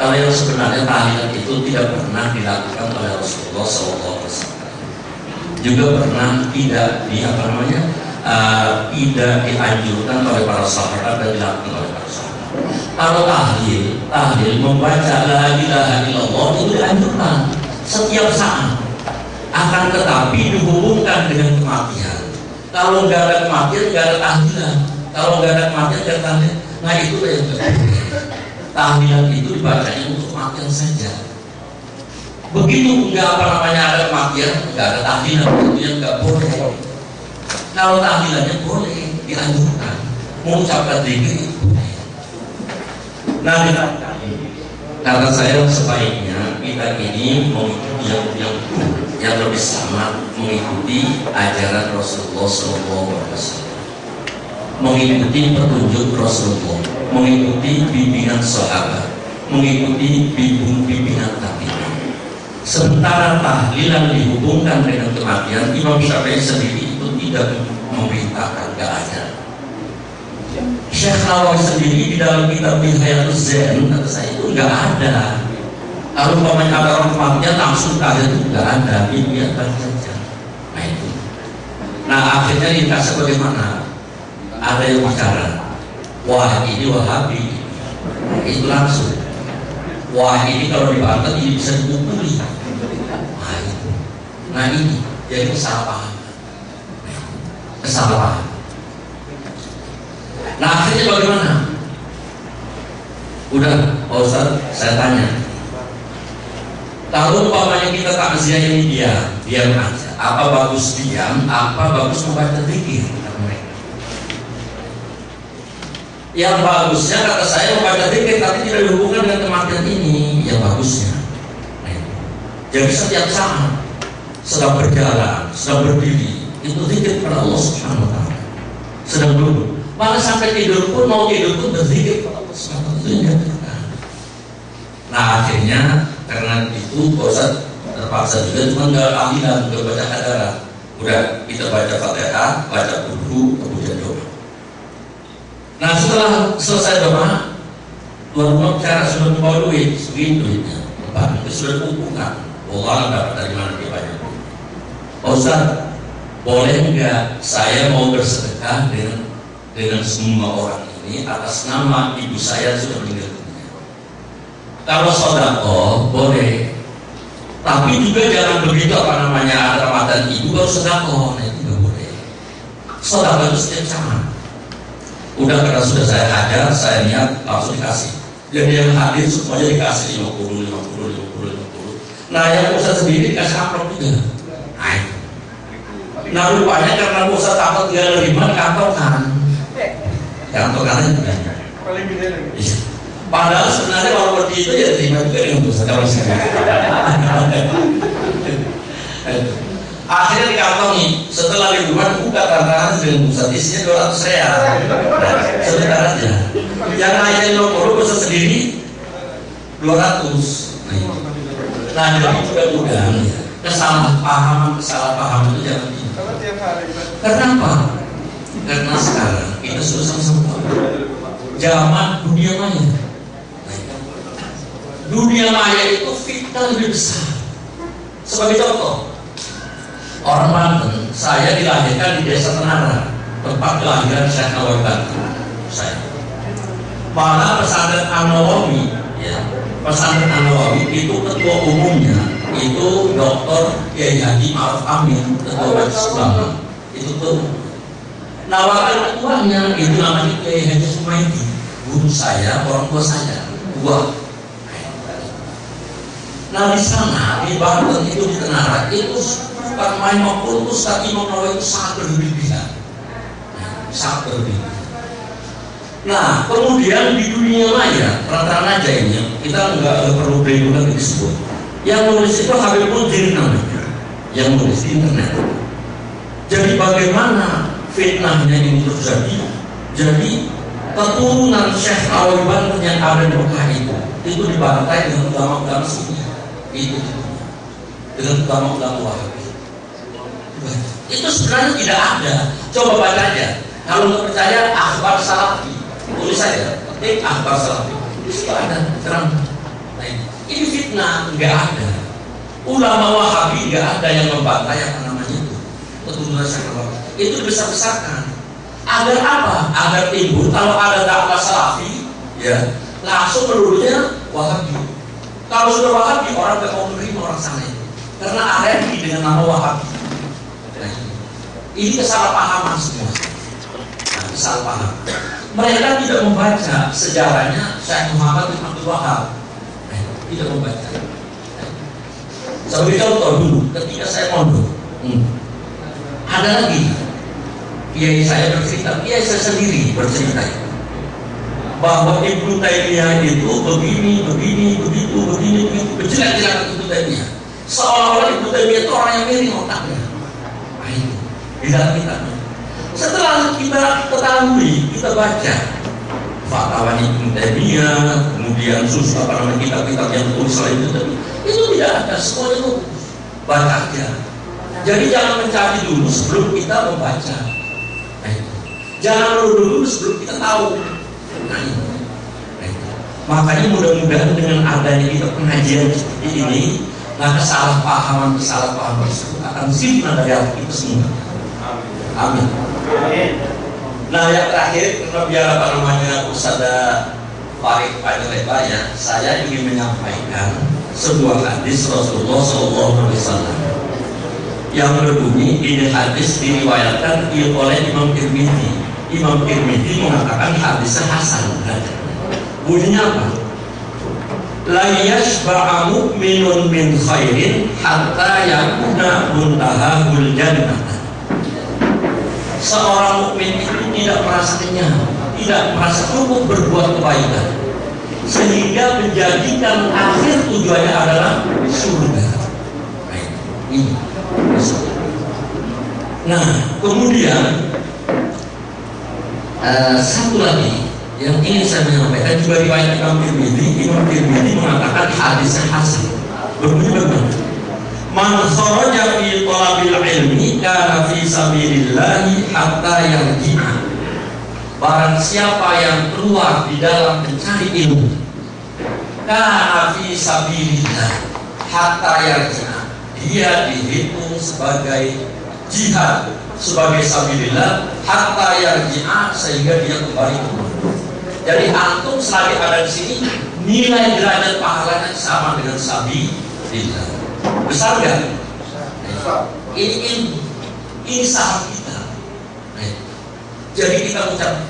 Kalau yang sebenarnya tahlilan itu tidak pernah dilakukan oleh Rasulullah SAW. Juga pernah tidak tidak dianjurkan oleh para sahabat dan dilakukan oleh para sahabat. Kalau tahlil membaca la ilaha illallah itu dianjurkan setiap saat. Akan tetapi dihubungkan dengan kematian. Kalau nggak ada kematian, nggak ada tahlilan. Kalau nggak ada kematian, nggak ada tahlilan. Nah itu yang tahlilan itu dibacanya untuk kematian saja. Begitu nggak ada kematian, nggak ada tahlilan, itu yang nggak boleh. Kalau tahlilannya boleh, dianjurkan. Mengucapkan zikir itu boleh. Nah, kata saya sebaiknya kita ini yang lebih sama mengikuti ajaran Rasulullah SAW, mengikuti petunjuk Rasulullah, mengikuti bimbingan sahabat, mengikuti bimbingan tabi'in. Sementara tahlilan dihubungkan dengan kematian, Imam Syafi'i sendiri itu tidak memerintahkan, nggak ada. Syekh Nawawi sendiri di dalam kitab Bihayatus Zen kata saya itu nggak ada. Kalau umpamanya ada orang kematian langsung tahlil itu nggak ada, biarkan saja. Nah itu. Nah akhirnya dikasih bagaimana? Ada yang bicara, wah ini Wahabi, itu langsung. Wah ini kalau dibantah ini bisa dipukuli. Nah itu. Nah ini jadi kesalahan. Nah akhirnya bagaimana? Udah, Pak Ustaz, saya tanya. Kalau umpamanya kita takziah ini diam aja. Apa bagus diam? Apa bagus membaca zikir? Yang bagusnya kata saya membaca zikir, tapi tidak dihubungkan dengan kematian ini. Yang bagusnya. Jadi setiap saat sedang berjalan, sedang berdiri, itu zikir kepada Allah Subhanahu Wa Taala. Sedang duduk. Malah sampai tidur pun berzikir kepada Allah Subhanahu Wa Taala. Nah akhirnya karena itu Ustaz terpaksa juga cuma nggak tahlilan, nggak baca hadarat. Udah kita baca Fatihah, baca Qul, kemudian doa. Nah setelah selesai doa, tuan rumah bicara sudah membawa duit, segini duitnya, itu sudah dikumpulkan. Allah dapat dari mana dia banyak duit. Ustaz, boleh nggak saya mau bersedekah dengan semua orang ini atas nama ibu saya sudah meninggal dunia? Kalau sedekah boleh, tapi juga jangan begitu ada Ramadan ibu baru sedekah, nah itu nggak boleh. Sedekah itu setiap saat. Udah karena sudah saya ajar, saya niat langsung dikasih. Jadi yang hadir semuanya dikasih 50. Nah yang Ustaz sendiri dikasih amplop juga. Nah rupanya karena Ustaz takut tidak nerima kantongan itu kan. Paling gede lagi. Padahal sebenarnya kalau seperti itu ya terima juga dengan Ustaz kalau saya. Akhirnya dikantongi. Setelah liburan buka tantangan dengan Ustaz, isinya 200 real. Sebentar aja. Yang lainnya 50 Ustaz sendiri 200. Nah jadi mudah-mudahan kesalahpahaman itu jangan ini. Kenapa? Karena sekarang kita sudah sama-sama tahu zaman dunia maya. Dunia maya itu fitnah lebih besar. Sebagai contoh, orang Banten, saya dilahirkan di desa Tenara, tempat kelahiran Syekh Nawawi Banten. Saya. Malah pesantren An-Nawawi, pesantren An-Nawawi itu ketua umumnya itu Dr. Kiai Haji Ma'ruf Amin, ketua Majelis Ulama. Itu tuh nawaran ketuanya itu namanya Kiai Haji Sumaidi, guru saya, orang tua saya, dua. Nah di sana di Banten itu di Tenara itu bukan main mengkultus, tapi Imam Nawawi itu sangat berlebihan, sangat berlebihan. Nah kemudian di dunia maya rata-rata aja ini kita nggak perlu beli lagi disebut. Yang nulis itu Habib Mudir namanya, yang nulis di internet. Jadi bagaimana fitnahnya ini terjadi? Jadi keturunan Syekh Nawawi Banten yang ada di Mekah itu dibantai dengan ulama-ulama sini. Itu dengan ulama-ulama Wahabi. Itu sebenarnya tidak ada. Coba baca aja. Kalau nggak percaya, akhbar salafi, tulis saja. Ketik akhbar salafi. Itu ada terang. Nah, ini fitnah, nggak ada. Ulama Wahabi nggak ada yang membantai apa namanya itu keturunan Syekh. Itu besar-besarkan. Agar apa? Agar timbul kalau ada dakwah salafi, ya langsung meluluhnya Wahabi. Kalau sudah Wahabi, orang nggak mau menerima orang sana itu, karena RRI dengan nama Wahabi. Nah, ini kesalahpahaman semua. Nah, kesalahpahaman. Mereka tidak membaca sejarahnya Syekh Muhammad bin Abdul Wahab. Tidak membaca. Sebagai contoh dulu, ketika saya mondok, ada lagi kiai saya bercerita, kiai saya sendiri bercerita bahwa Ibnu Taimiyah itu begini, begitu, berjelek-jelek Ibnu Taimiyah. Seolah-olah Ibnu Taimiyah itu orang yang miring otaknya. Nah, itu di dalam kitabnya. Setelah kita ketahui, kita baca fatwa Ibnu Taimiyah, kemudian kitab-kitab yang tulis oleh Ibnu Taimiyah, itu tidak ada, semuanya itu baca aja. Jadi jangan mencari dulu sebelum kita membaca. Jangan dulu sebelum kita tahu. Nah, makanya mudah-mudahan dengan adanya kita pengajian seperti ini, nah kesalahpahaman tersebut akan sirna dari hati kita semua. Amin. Nah yang terakhir, karena biar Ustadzah Farid Panjaitan ya, saya ingin menyampaikan sebuah hadis Rasulullah SAW yang berbunyi, ini hadis diriwayatkan oleh Imam Tirmidzi. Imam Tirmidzi mengatakan hadisnya hasan. Bunyinya apa? La yashba'a mu'minun min khairin hatta yakuna muntahahul jannah. Seorang mukmin itu tidak merasa kenyang, tidak merasa cukup berbuat kebaikan, sehingga menjadikan akhir tujuannya adalah surga. Ini. Nah, kemudian satu lagi yang ingin saya menyampaikan juga riwayat Imam Tirmidzi mengatakan hadisnya hasan. Berbunyi bagaimana? Man kharaja fi talabil ilmi kana fi sabilillahi hatta yarji'a. Barang siapa yang keluar di dalam mencari ilmu, kana fi sabilillah hatta yarji'a, dia dihitung sebagai jihad, sebagai sabilillah hatta yarji'a, sehingga dia kembali ke rumah. Jadi antum selagi ada di sini, nilai derajat pahalanya sama dengan sabilillah. Besar nggak? Ini saham kita. Jadi kita ucap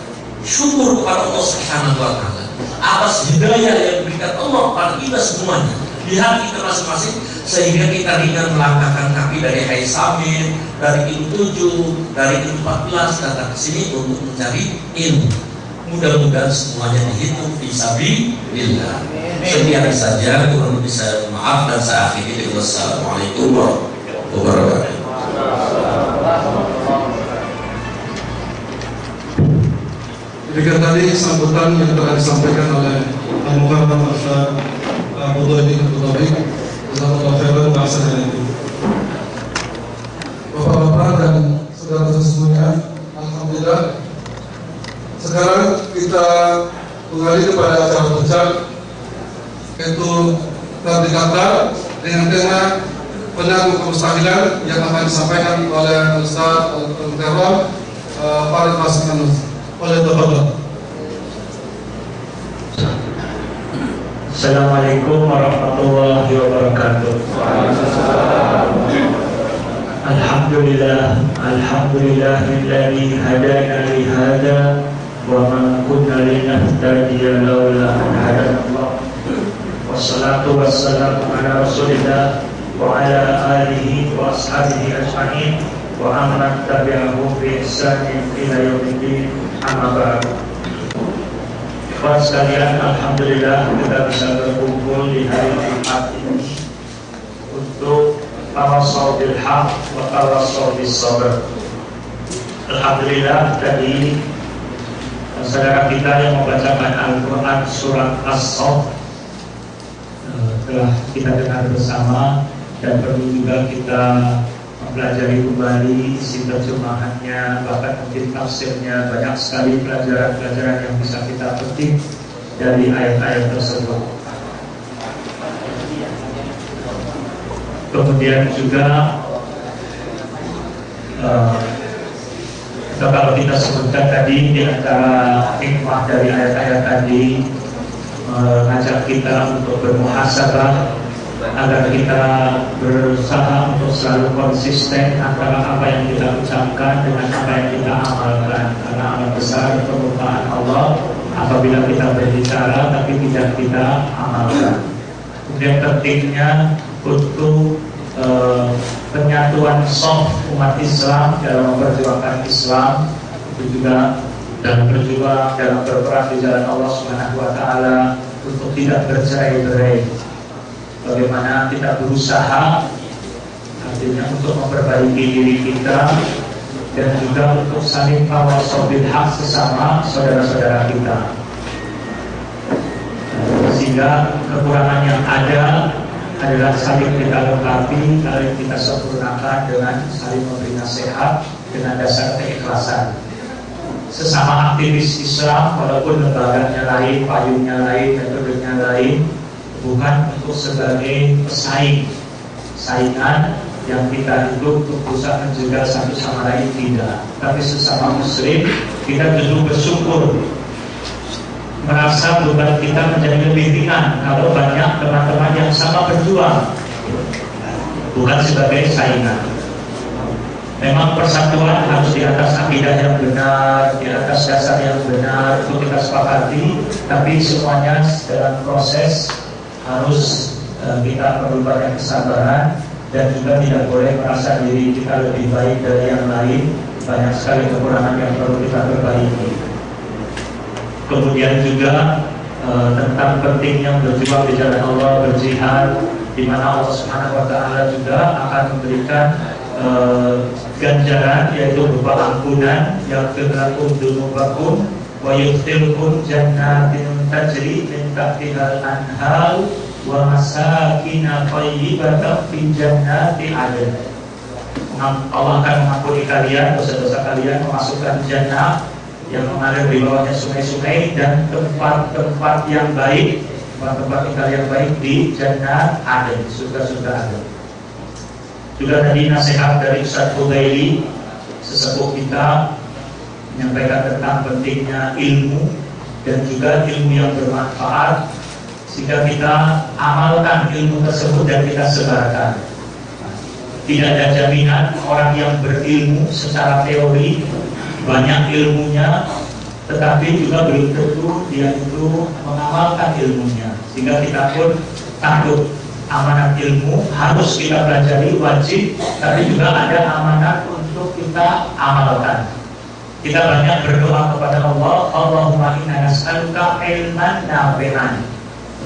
syukur kepada Allah Subhanahu Wa Taala atas hidayah yang diberikan Allah kepada kita semuanya di hati kita masing-masing, sehingga kita ringan melangkahkan kaki dari Hai Samir, dari ilmu 7, dari ilmu 14 datang ke sini untuk mencari ilmu. Mudah-mudahan semuanya dihitung fisabilillah. Sekian saja, kurang lebih saya maaf dan saya akhiri. Wassalamualaikum warahmatullahi wabarakatuh. Demikian tadi sambutan yang telah disampaikan oleh Al-Mukarram Ustaz Abu Dhabi Abu Dhabi Jazakallahu khairan wa ahsana ilaikum. Bapak-bapak dan saudara semuanya, alhamdulillah. Sekarang kita kembali kepada acara puncak, yaitu Tabligh Akbar dengan tema penangguh kemustahilan yang akan disampaikan oleh Ustaz Al-Mukarram Farid Masikanus. Oleh Bapak. Assalamualaikum warahmatullahi wabarakatuh. Alhamdulillahilladzi hadana li hada wa ma kunna linahtadiya laula an hadana Allah. Wassalatu wassalamu ala Rasulillah wa ala alihi wa ashabihi ajma'in wa amman tabi'ahum bi ihsanin ila yaumiddin. Amma ba'du. Ikhwan sekalian, alhamdulillah kita bisa berkumpul di hari Jumat ini untuk tawassaw bil haq wa tawassaw bis sabr. Alhamdulillah tadi saudara kita yang membacakan Al-Quran surat As-Saff telah kita dengar bersama, dan perlu juga kita mempelajari kembali isi terjemahannya, bahkan mungkin tafsirnya. Banyak sekali pelajaran-pelajaran yang bisa kita petik dari ayat-ayat tersebut. Kemudian juga kalau kita sebutkan tadi di antara hikmah dari ayat-ayat tadi, mengajak kita untuk bermuhasabah agar kita berusaha untuk selalu konsisten antara apa yang kita ucapkan dengan apa yang kita amalkan, karena amal besar permukaan Allah apabila kita berbicara tapi tidak kita amalkan. Kemudian pentingnya untuk penyatuan soft umat Islam dalam memperjuangkan Islam, itu juga dalam berjuang dalam berperang di jalan Allah Subhanahu wa taala untuk tidak bercerai-berai. Bagaimana kita berusaha artinya untuk memperbaiki diri kita dan juga untuk saling tawasul bil haq sesama saudara-saudara kita, sehingga kekurangan yang ada adalah saling kita lengkapi, saling kita sempurnakan dengan saling memberi nasihat dengan dasar keikhlasan. Sesama aktivis Islam, walaupun lembaganya lain, payungnya lain, metodenya lain, bukan untuk sebagai saingan yang kita hidup untuk berusaha menjaga satu sama lain, tidak. Tapi sesama muslim kita justru bersyukur, merasa beban kita menjadi lebih ringan kalau banyak teman-teman yang sama berjuang, bukan sebagai saingan. Memang persatuan harus di atas akidah yang benar, di atas dasar yang benar, itu kita sepakati. Tapi semuanya dalam proses harus kita perlu banyak kesabaran dan juga tidak boleh merasa diri kita lebih baik dari yang lain. Banyak sekali kekurangan yang perlu kita perbaiki. Kemudian juga tentang pentingnya berjuang di jalan Allah, berjihad, di mana Allah Subhanahu wa taala juga akan memberikan ganjaran, yaitu berupa ampunan yang lakum dzunubakum wa yudkhilkum jannatin tajri min tahtihal anhar wa masakin thayyibatan fi jannati adn. Allah akan mengampuni kalian dosa-dosa kalian, memasukkan jannah yang mengalir di bawahnya sungai-sungai dan tempat-tempat yang baik, tempat-tempat tinggal yang baik di jannah adn, surga-surga adn. Juga tadi nasihat dari Ustaz Fudaili, sesepuh kita, menyampaikan tentang pentingnya ilmu dan juga ilmu yang bermanfaat, sehingga kita amalkan ilmu tersebut dan kita sebarkan. Tidak ada jaminan orang yang berilmu secara teori, banyak ilmunya, tetapi juga belum tentu dia itu mengamalkan ilmunya. Sehingga kita pun takut. Amanat ilmu harus kita pelajari, wajib, tapi juga ada amanat untuk kita amalkan. Kita banyak berdoa kepada Allah, Allahumma inna nas'aluka ilman nafi'an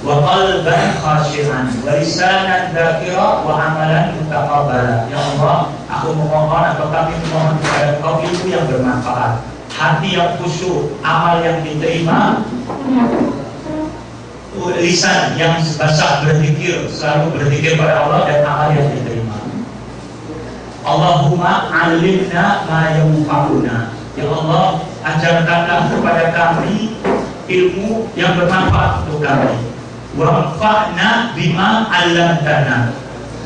wa qalban khashi'an wa lisanan dzakira wa amalan mutaqabbala. Ya Allah, aku memohon atau kami memohon kepada Engkau ilmu yang bermanfaat, hati yang khusyuk, amal yang diterima, lisan yang basah berzikir, selalu berzikir pada Allah, dan amal yang diterima. Allahumma alimna ma yanfa'una. Ya Allah, ajarkanlah kepada kami ilmu yang bermanfaat untuk kami. Wanfa'na bima 'allamtana.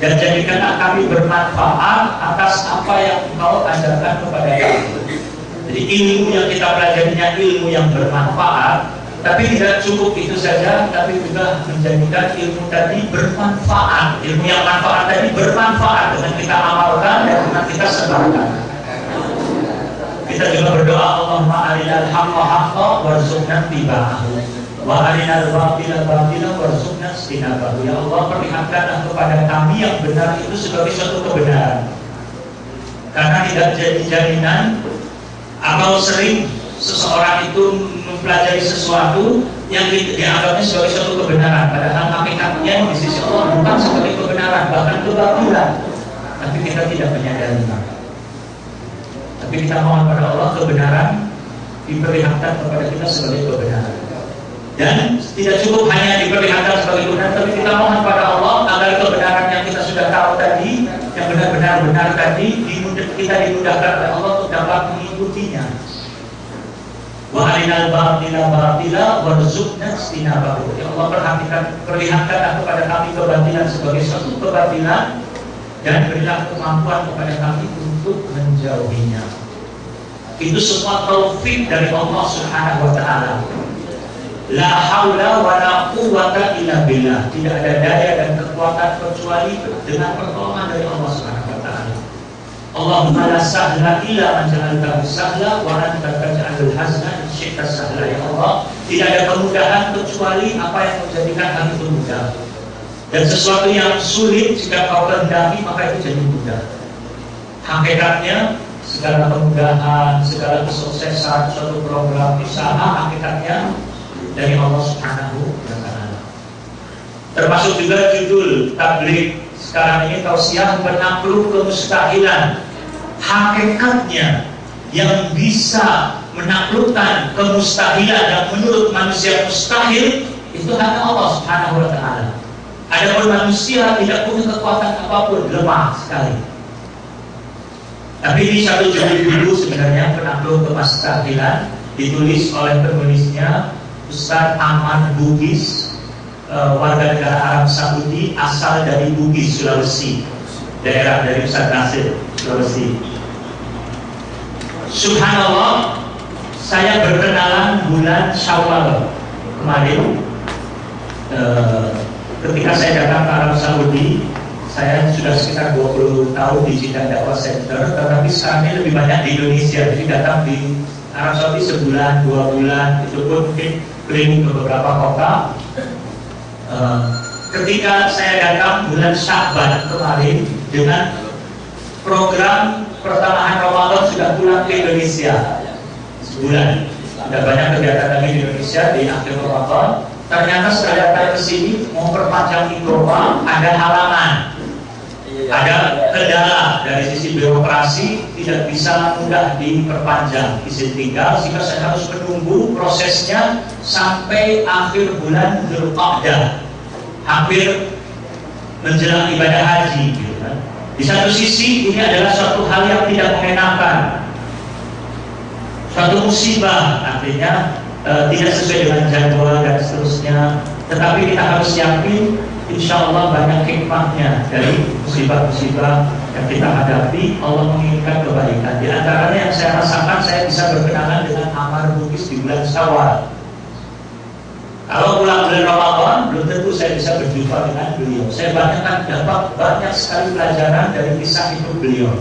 Dan jadikanlah kami bermanfaat atas apa yang Engkau ajarkan kepada kami. Jadi ilmu yang kita pelajarinya ilmu yang bermanfaat. Tapi tidak cukup itu saja, tapi juga menjadikan ilmu tadi bermanfaat. Ilmu yang manfaat tadi bermanfaat dengan kita amalkan dan dengan kita sebarkan. Kita juga berdoa, Allahumma arinal haqqa haqqa warzuqna ittiba'ahu wa arinal batila batila warzuqna ijtinabahu. Ya Allah, perlihatkanlah kepada kami yang benar itu sebagai suatu kebenaran. Karena tidak jadi jaminan atau sering seseorang itu mempelajari sesuatu yang dianggapnya sebagai suatu kebenaran, padahal hakikatnya di sisi Allah bukan sebagai kebenaran, bahkan kebatilan. Tapi kita tidak menyadarinya. Tapi kita mohon pada Allah kebenaran diperlihatkan kepada kita sebagai kebenaran. Dan tidak cukup hanya diperlihatkan sebagai kebenaran, tapi kita mohon pada Allah agar kebenaran yang kita sudah tahu tadi, yang benar-benar benar tadi, kita dimudahkan oleh Allah untuk dapat mengikutinya. Wa arinal batila batila warzuqna ijtinabahu. Ya Allah, perlihatkanlah kepada kami kebatilan sebagai suatu kebatilan dan berilah kemampuan kepada kami untuk menjauhinya. Itu semua taufik dari Allah Subhanahu wa ta'ala. La haula wa la quwwata illa billah. Tidak ada daya dan kekuatan kecuali dengan pertolongan dari Allah Subhanahu wa ta'ala. Allahumma la sahla illa man ja'altahu sahla wa anta taj'alul hazna in syi'ta sahla. Ya Allah, tidak ada kemudahan kecuali apa yang menjadikan hal itu mudah. Dan sesuatu yang sulit jika kau kehendaki maka itu jadi mudah. Hakikatnya segala kemudahan, segala kesuksesan suatu program usaha hakikatnya dari Allah Subhanahu wa ta'ala. Termasuk juga judul tabligh sekarang ini, tausiah penakluk kemustahilan. Hakikatnya yang bisa menaklukkan kemustahilan yang menurut manusia mustahil itu hanya Allah Subhanahu wa ta'ala. Adapun manusia tidak punya kekuatan apapun, lemah sekali. Tapi ini satu judul dulu sebenarnya, penakluk kemustahilan, ditulis oleh penulisnya Ustaz Aman Bugis, warga negara Arab Saudi, asal dari Bugis, Sulawesi, daerah dari Ustaz Nasir, Sulawesi. Subhanallah, saya berkenalan bulan Syawal kemarin. Ketika saya datang ke Arab Saudi, saya sudah sekitar 20 tahun di Jeddah Dakwah Center, tetapi sekarang ini lebih banyak di Indonesia. Jadi datang di Arab Saudi sebulan, 2 bulan, itu pun mungkin keliling ke beberapa kota. Ketika saya datang bulan Sya'ban kemarin dengan program pertengahan Ramadan sudah pulang ke Indonesia sebulan, sudah banyak kegiatan lagi di Indonesia di akhir Ramadan. Ternyata setelah datang ke sini mau perpanjang iqamah, ada halangan, ada kendala dari sisi birokrasi, tidak bisa mudah diperpanjang izin tinggal, sehingga saya harus menunggu prosesnya sampai akhir bulan Dzulqa'dah, hampir menjelang ibadah haji, gitu kan. Di satu sisi ini adalah suatu hal yang tidak mengenakan, suatu musibah, artinya tidak sesuai dengan jadwal dan seterusnya. Tetapi kita harus yakin, insya Allah banyak hikmahnya dari musibah-musibah yang kita hadapi. Allah menginginkan kebaikan. Di antaranya yang saya rasakan, saya bisa berkenalan dengan Amar Bugis di bulan Syawal. Kalau bulan Ramadan, belum tentu saya bisa berjumpa dengan beliau. Saya dapat banyak sekali pelajaran dari kisah hidup beliau.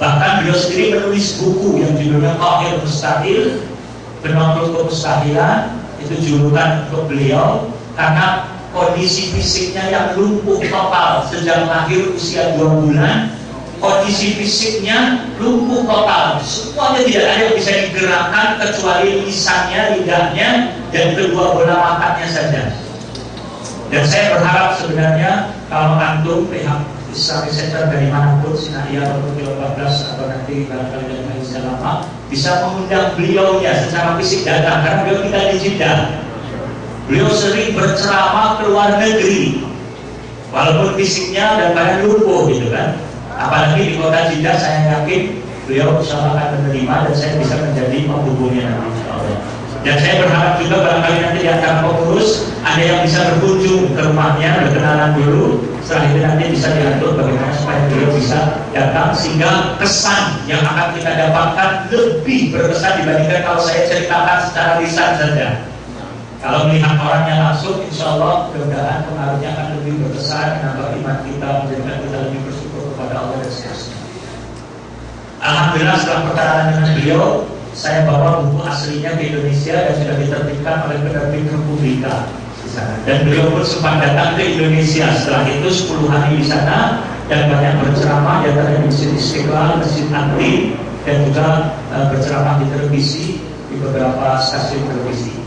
Bahkan beliau sendiri menulis buku yang judulnya Qahir Mustahil, penakluk kemustahilan. Itu julukan untuk beliau karena kondisi fisiknya yang lumpuh total sejak lahir usia 2 bulan. Kondisi fisiknya lumpuh total, semuanya tidak ada yang bisa digerakkan kecuali lisannya, lidahnya, dan kedua bola matanya saja. Dan saya berharap sebenarnya kalau antum pihak Islamic Center dari manapun, Sinaiya atau Kilo 14 atau nanti barangkali dari Malaysia Lama, bisa mengundang beliaunya secara fisik datang, karena beliau tinggal di Jeddah. Beliau sering berceramah ke luar negeri, walaupun fisiknya dan badan lumpuh, gitu kan. Apalagi di kota Jeddah, saya yakin beliau insyaallah akan menerima dan saya bisa menjadi penghubungnya nanti insyaallah. Dan saya berharap juga barangkali nanti di antara pengurus ada yang bisa berkunjung ke rumahnya, berkenalan dulu. Setelah itu nanti bisa diatur bagaimana supaya beliau bisa datang, sehingga kesan yang akan kita dapatkan lebih berkesan dibandingkan kalau saya ceritakan secara lisan saja. Kalau melihat orangnya langsung, insya Allah mudah-mudahan pengaruhnya akan lebih berkesan, menambah iman kita, menjadikan kita lebih bersyukur kepada Allah dan seterusnya. Alhamdulillah setelah perkenalan dengan beliau, saya bawa buku aslinya ke Indonesia dan sudah diterbitkan oleh penerbit Republika di sana. Dan beliau pun sempat datang ke Indonesia. Setelah itu 10 hari di sana dan banyak berceramah, di antaranya di Masjid Istiqlal, Masjid Anti, dan juga berceramah di televisi, di beberapa stasiun televisi.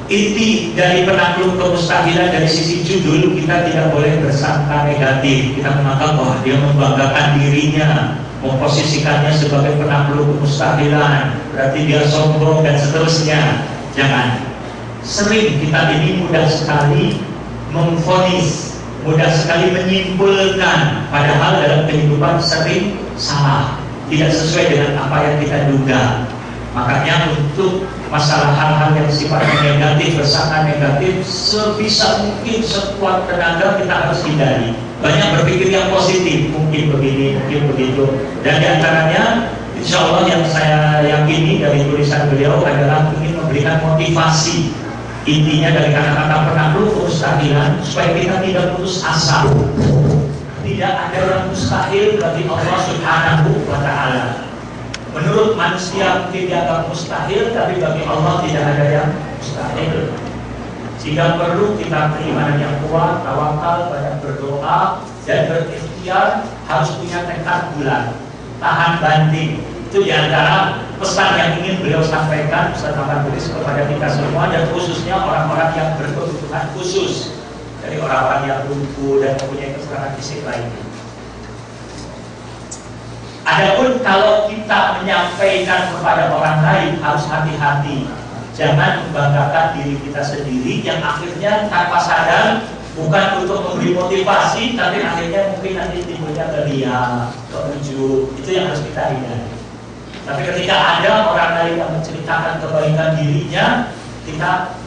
Inti dari penakluk kemustahilan dari sisi judul, kita tidak boleh bersangka negatif. Kita menganggap bahwa dia membanggakan dirinya, memposisikannya sebagai penakluk kemustahilan, berarti dia sombong dan seterusnya. Jangan. Sering kita ini mudah sekali memvonis, mudah sekali menyimpulkan, padahal dalam kehidupan sering salah, tidak sesuai dengan apa yang kita duga. Makanya untuk masalah hal-hal yang sifatnya negatif, sangat negatif, sebisa mungkin sekuat tenaga kita harus hindari. Banyak berpikir yang positif, mungkin begini, mungkin begitu. Dan diantaranya, insya Allah yang saya yakini dari tulisan beliau adalah ingin memberikan motivasi. Intinya dari kata-kata penakluk kemustahilan supaya kita tidak putus asa. Tidak ada yang mustahil bagi Allah Subhanahu wa Ta'ala. Menurut manusia mungkin dianggap mustahil, tapi bagi Allah tidak ada yang mustahil. Sehingga perlu kita keimanan yang kuat, tawakal, banyak berdoa, dan berikhtiar, harus punya tekad bulat, tahan banting. Itu diantara pesan yang ingin beliau sampaikan, Ustaz Muhammad Buris, kepada kita semua, dan khususnya orang-orang yang berkebutuhan khusus, dari orang-orang yang lumpuh dan mempunyai kekurangan fisik lainnya. Adapun kalau kita menyampaikan kepada orang lain, harus hati-hati. Jangan membanggakan diri kita sendiri yang akhirnya tanpa sadar bukan untuk memberi motivasi, tapi akhirnya mungkin nanti timbulnya ria, ujub. Itu yang harus kita hindari. Tapi ketika ada orang lain yang menceritakan kebaikan dirinya, kita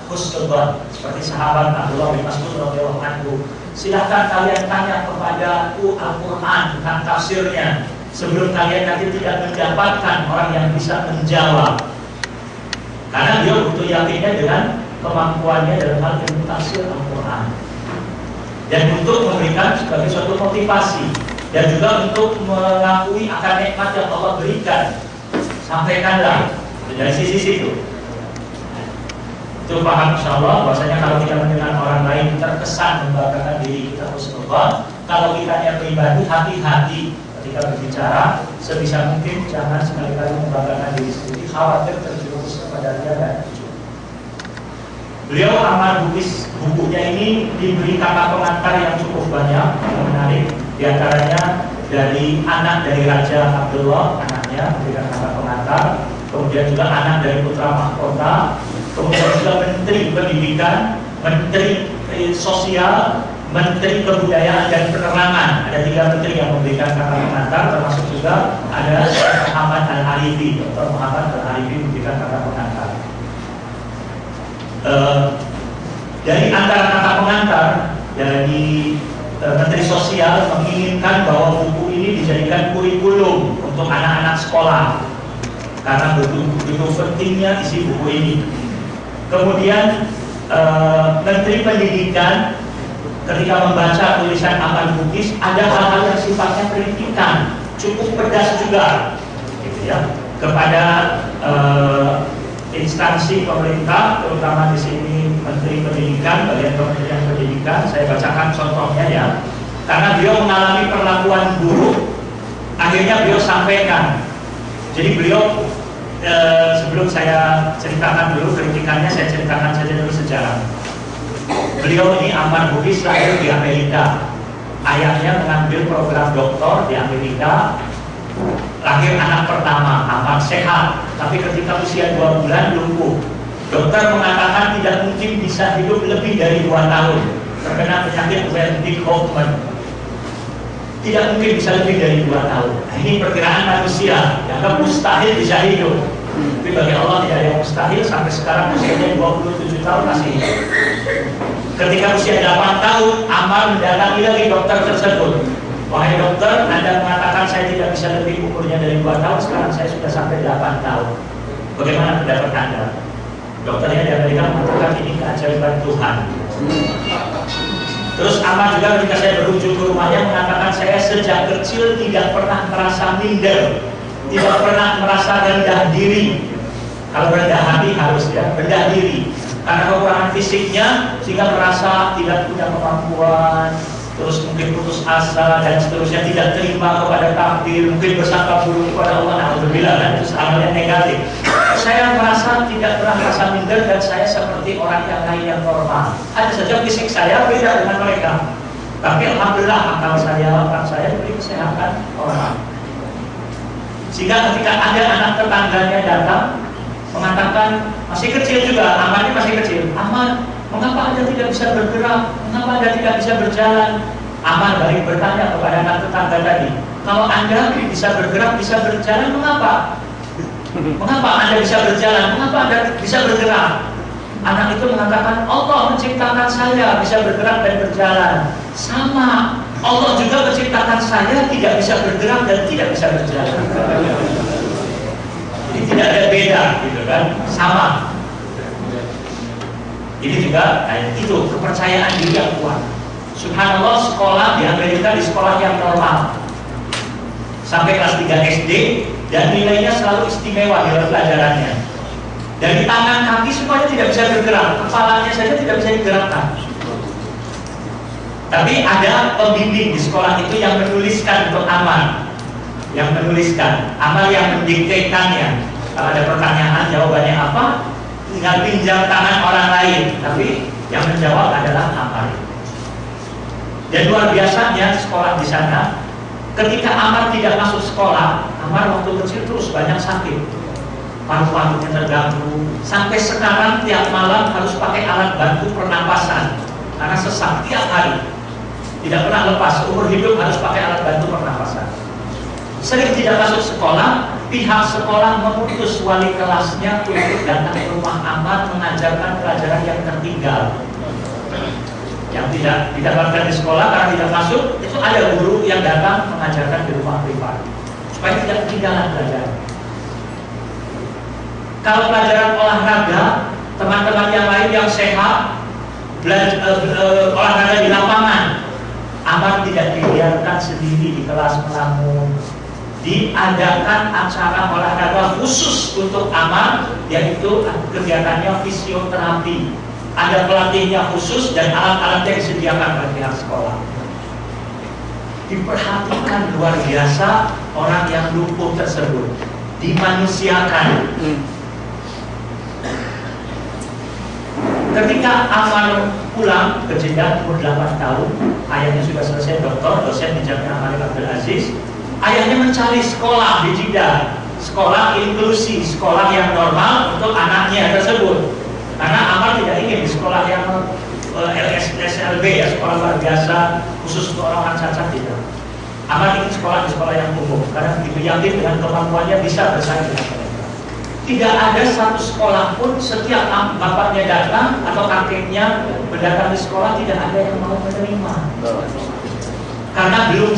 husnuzon, seperti sahabat Abdullah bin Mas'ud radhiyallahu anhu. Silakan kalian tanya kepada Al-Quran tentang tafsirnya, sebelum kalian nanti tidak mendapatkan orang yang bisa menjawab. Karena dia butuh yakinnya dengan kemampuannya dalam hal ilmu tafsir Al-Quran. Dan untuk memberikan sebagai suatu motivasi, dan juga untuk mengakui akan nikmat yang Allah berikan. Sampaikanlah dari sisi situ. Itu paham insyaAllah bahwasanya kalau kita mendengar orang lain terkesan membanggakan diri kita husnuzon, kalau kita pribadi hati-hati ketika berbicara, sebisa mungkin jangan sekali-kali membanggakan diri sendiri, khawatir terjerumus kepada dia dan ujub. Beliau amal bukunya ini diberi kata pengantar yang cukup banyak, yang menarik. Di antaranya dari anak dari Raja Abdullah, anaknya memberikan kata pengantar. Kemudian juga anak dari putra mahkota. Kemudian juga Menteri Pendidikan, Menteri Sosial, Menteri Kebudayaan dan Penerangan. Ada 3 menteri yang memberikan kata pengantar, termasuk juga ada Muhammad Al-Arifi, Dr. Muhammad Al-Arifi memberikan kata pengantar. Dari antara kata pengantar dari Menteri Sosial menginginkan bahwa buku ini dijadikan kurikulum untuk anak-anak sekolah karena begitu pentingnya isi buku ini. Kemudian Menteri Pendidikan ketika membaca tulisan Amal Bugis ada hal-hal yang sifatnya kritikan, cukup pedas juga, gitu ya, kepada instansi pemerintah, terutama di sini Menteri Pendidikan, bagian Kementerian Pendidikan. Saya bacakan contohnya ya, karena beliau mengalami perlakuan buruk, akhirnya beliau sampaikan. Jadi beliau sebelum saya ceritakan dulu kritikannya, saya ceritakan saja dulu sejarah. Beliau ini Ahmad Bugis lahir di Amerika. Ayahnya mengambil program doktor di Amerika. Lahir anak pertama, amat sehat, tapi ketika usia 2 bulan lumpuh. Dokter mengatakan tidak mungkin bisa hidup lebih dari 2 tahun, terkena penyakit Wendig-Hoffmann. Tidak mungkin bisa lebih dari 2 tahun. Nah, ini perkiraan manusia, dianggap mustahil bisa hidup. Tapi bagi Allah tidak ada yang mustahil. Sampai sekarang usianya 27 tahun masih hidup. Ketika usia 8 tahun, Amal mendatangi lagi dokter tersebut. Wahai dokter, Anda mengatakan saya tidak bisa lebih umurnya dari 2 tahun, sekarang saya sudah sampai 8 tahun. Bagaimana pendapat Anda? Dokternya di Amerika mengatakan ini keajaiban Tuhan. Terus Amal juga ketika saya berkunjung ke rumahnya mengatakan saya sejak kecil tidak pernah merasa minder, tidak pernah merasa rendah diri. Kalau rendah hati harus ya, rendah diri. Karena kekurangan fisiknya sehingga merasa tidak punya kemampuan, terus mungkin putus asa dan seterusnya, tidak terima kepada takdir, mungkin bersangka buruk kepada Allah. Alhamdulillah, kan itu hal yang negatif. Saya merasa tidak pernah merasa minder dan saya seperti orang yang lain yang normal. Ada saja fisik saya beda dengan mereka, tapi alhamdulillah akal saya, otak saya diberi kesehatan orang. Sehingga ketika ada anak tetangganya datang mengatakan, masih kecil juga, Amalnya masih kecil, Amal, mengapa Anda tidak bisa bergerak? Mengapa Anda tidak bisa berjalan? Amal balik bertanya kepada anak tetangga tadi, kalau Anda bisa bergerak, bisa berjalan, mengapa? Mengapa Anda bisa berjalan? Mengapa Anda bisa bergerak? Anak itu mengatakan, Allah menciptakan saya bisa bergerak dan berjalan. Sama, Allah juga menciptakan saya tidak bisa bergerak dan tidak bisa berjalan. Jadi tidak ada beda, gitu kan? Sama. Ini juga, itu kepercayaan diri yang kuat. Subhanallah, sekolah di Amerika di sekolah yang normal sampai kelas 3 SD dan nilainya selalu istimewa dalam pelajarannya. Dari tangan kaki semuanya tidak bisa bergerak, kepalanya saja tidak bisa digerakkan. Tapi ada pembimbing di sekolah itu yang menuliskan untuk amal, yang menuliskan, amal yang mendiktekannya. Kalau ada pertanyaan jawabannya apa, tinggal pinjam tangan orang lain, tapi yang menjawab adalah amal. Dan luar biasanya sekolah di sana. Ketika Amar tidak masuk sekolah, Amar waktu kecil terus banyak sakit, paru-parunya terganggu. Sampai sekarang tiap malam harus pakai alat bantu pernapasan karena sesak tiap hari, tidak pernah lepas. Seumur hidup harus pakai alat bantu pernapasan. Sering tidak masuk sekolah, pihak sekolah memutus wali kelasnya untuk datang ke rumah Amar mengajarkan pelajaran yang tertinggal. Yang tidak didapatkan di sekolah karena tidak masuk, itu ada guru yang datang mengajarkan di rumah privat supaya tidak ketinggalan pelajaran. Kalau pelajaran olahraga, teman-teman yang lain yang sehat olahraga di lapangan, Amar tidak dibiarkan sendiri di kelas melamun. Diadakan acara olahraga khusus untuk Amar, yaitu kegiatannya fisioterapi. Ada pelatihnya khusus dan alat-alat yang disediakan oleh pihak sekolah. Diperhatikan luar biasa orang yang lumpuh tersebut, dimanusiakan. Ketika Amar pulang ke Jeddah umur 8 tahun, ayahnya sudah selesai doktor, dosen di Jamiah Malik Abdul Aziz. Ayahnya mencari sekolah di Jeddah, sekolah inklusi, sekolah yang normal untuk anaknya tersebut. Karena Amar tidak ingin di sekolah yang SLB, ya, sekolah luar biasa khusus untuk orang cacat, tidak. Amar ingin sekolah di sekolah yang umum karena begitu yakin dengan kemampuannya bisa bersaing dengan mereka. Tidak ada satu sekolah pun setiap bapaknya datang atau kakeknya mendatangi sekolah tidak ada yang mau menerima karena belum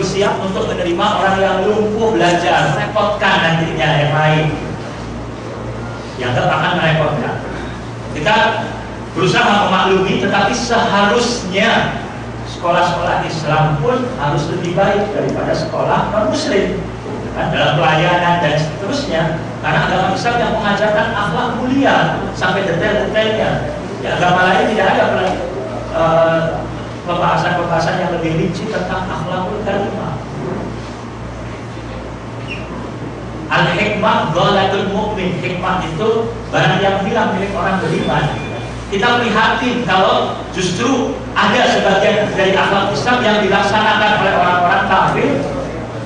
siap untuk menerima orang yang lumpuh belajar, merepotkan nantinya yang lain. Yang akan merepotkan. Kita berusaha memaklumi, tetapi seharusnya sekolah-sekolah Islam pun harus lebih baik daripada sekolah non-Muslim dalam pelayanan dan seterusnya. Karena agama Islam yang mengajarkan akhlak mulia sampai detail-detailnya. Ya, agama lain tidak ada pembahasan-pembahasan yang lebih rinci tentang akhlakul karimah. Al-hikmah ghalatul mu'min. Hikmah itu barang yang hilang milik orang beriman. Kita prihatin kalau justru ada sebagian dari akhlak Islam yang dilaksanakan oleh orang-orang kafir,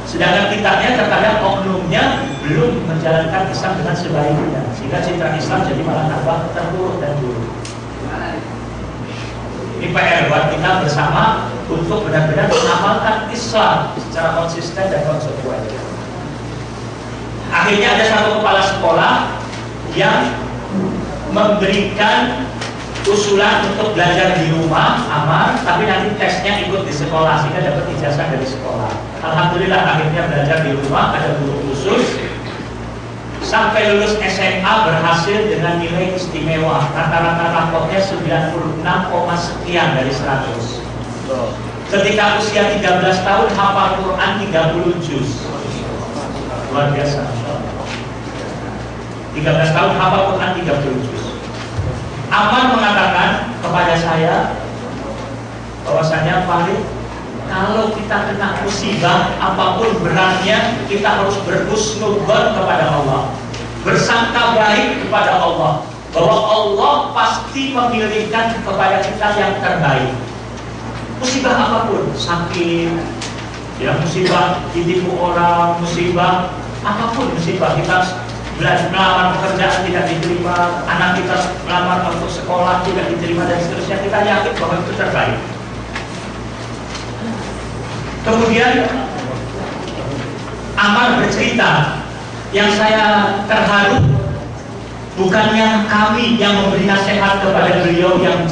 sedangkan kitanya terkadang oknumnya belum menjalankan Islam dengan sebaiknya, sehingga citra Islam jadi malah tambah terpuruk dan buruk. Ini PR buat kita bersama untuk benar-benar mengamalkan Islam secara konsisten dan konsekuensi. Akhirnya ada satu kepala sekolah yang memberikan usulan untuk belajar di rumah Amar, tapi nanti tesnya ikut di sekolah sehingga dapat ijazah dari sekolah. Alhamdulillah akhirnya belajar di rumah, ada guru khusus. Sampai lulus SMA berhasil dengan nilai istimewa. Rata-rata rapotnya 96, sekian dari 100. Ketika usia 13 tahun hafal Quran 30 juz. Luar biasa. 13 tahun hafal Quran 30 juz. Amar mengatakan kepada saya bahwasanya Farid, kalau kita kena musibah apapun beratnya, kita harus berhusnudzon kepada Allah, bersangka baik kepada Allah, bahwa Allah pasti memilihkan kepada kita yang terbaik. Musibah apapun, sakit, ya musibah ditipu orang, musibah apapun, musibah kita melamar pekerjaan tidak diterima, anak kita melamar untuk sekolah tidak diterima dan seterusnya, kita yakin bahwa itu terbaik. Kemudian Amar bercerita Yang saya terharu bukannya kami yang memberi nasihat kepada beliau yang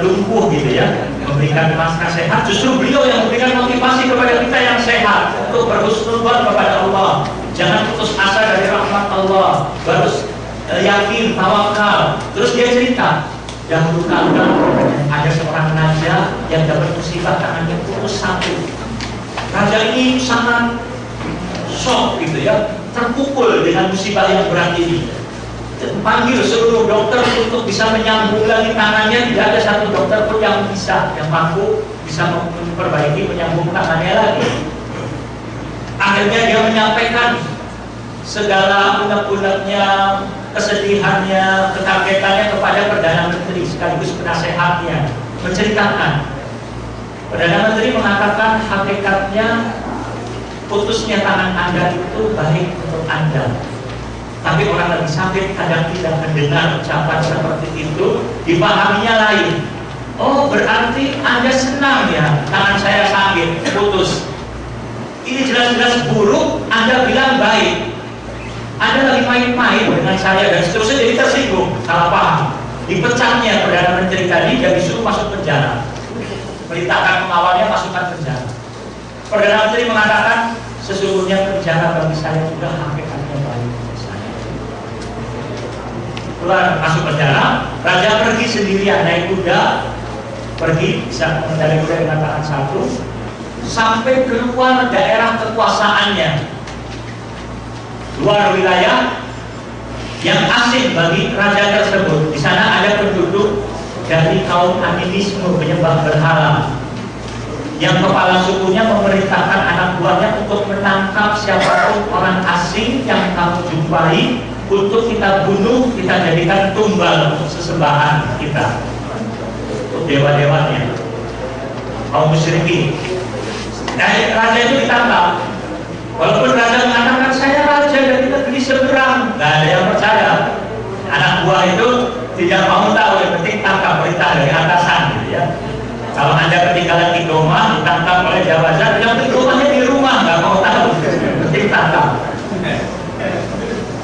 lumpuh gitu ya, memberikan nasihat, justru beliau yang memberikan motivasi kepada kita yang sehat untuk berhusnudzon kepada Allah. Jangan putus asa dari rahmat Allah, harus yakin, tawakal. Terus dia cerita, dahulu kala ada seorang raja yang dapat musibah tangannya putus satu. Raja ini sangat shock gitu ya, terpukul dengan musibah yang berat ini. Panggil seluruh dokter untuk bisa menyambung lagi tangannya, tidak ada satu dokter pun yang mampu bisa memperbaiki, menyambung tangannya lagi. Akhirnya dia menyampaikan segala unek-uneknya, kesedihannya, kekagetannya kepada Perdana Menteri sekaligus penasehatnya, menceritakan. Perdana Menteri mengatakan hakikatnya putusnya tangan Anda itu baik untuk Anda. Tapi orang lagi sakit kadang tidak mendengar ucapan seperti itu, dipahaminya lain. Oh, berarti Anda senang ya tangan saya sakit, putus. Ini jelas-jelas buruk, Anda bilang baik. Anda lagi main-main dengan saya dan seterusnya, jadi tersinggung, salah paham. Dipecatnya Perdana Menteri tadi dan disuruh masuk penjara. Perintahkan pengawalnya masukkan penjara. Perdana Menteri mengatakan sesungguhnya penjara bagi saya juga hakikatnya baik. Keluar masuk penjara, raja pergi sendirian naik kuda, pergi bisa mengendarai kuda dengan tangan satu, sampai keluar daerah kekuasaannya, luar wilayah yang asing bagi raja tersebut. Di sana ada penduduk dari kaum animisme, penyembah berhala, yang kepala sukunya memerintahkan anak buahnya untuk menangkap siapapun orang asing yang kamu jumpai, untuk kita bunuh, kita jadikan tumbal untuk sesembahan kita, untuk dewa-dewanya, kaum musyrikin. Nah, raja itu ditangkap. Walaupun raja mengatakan saya raja dari negeri seberang, nggak ada yang percaya. Anak buah itu tidak mau tahu, yang penting tangkap, perintah dari atasan gitu ya. Kalau Anda ketinggalan di rumah, ditangkap oleh jawazan, yang di rumahnya di rumah, nggak mau tahu, penting tangkap.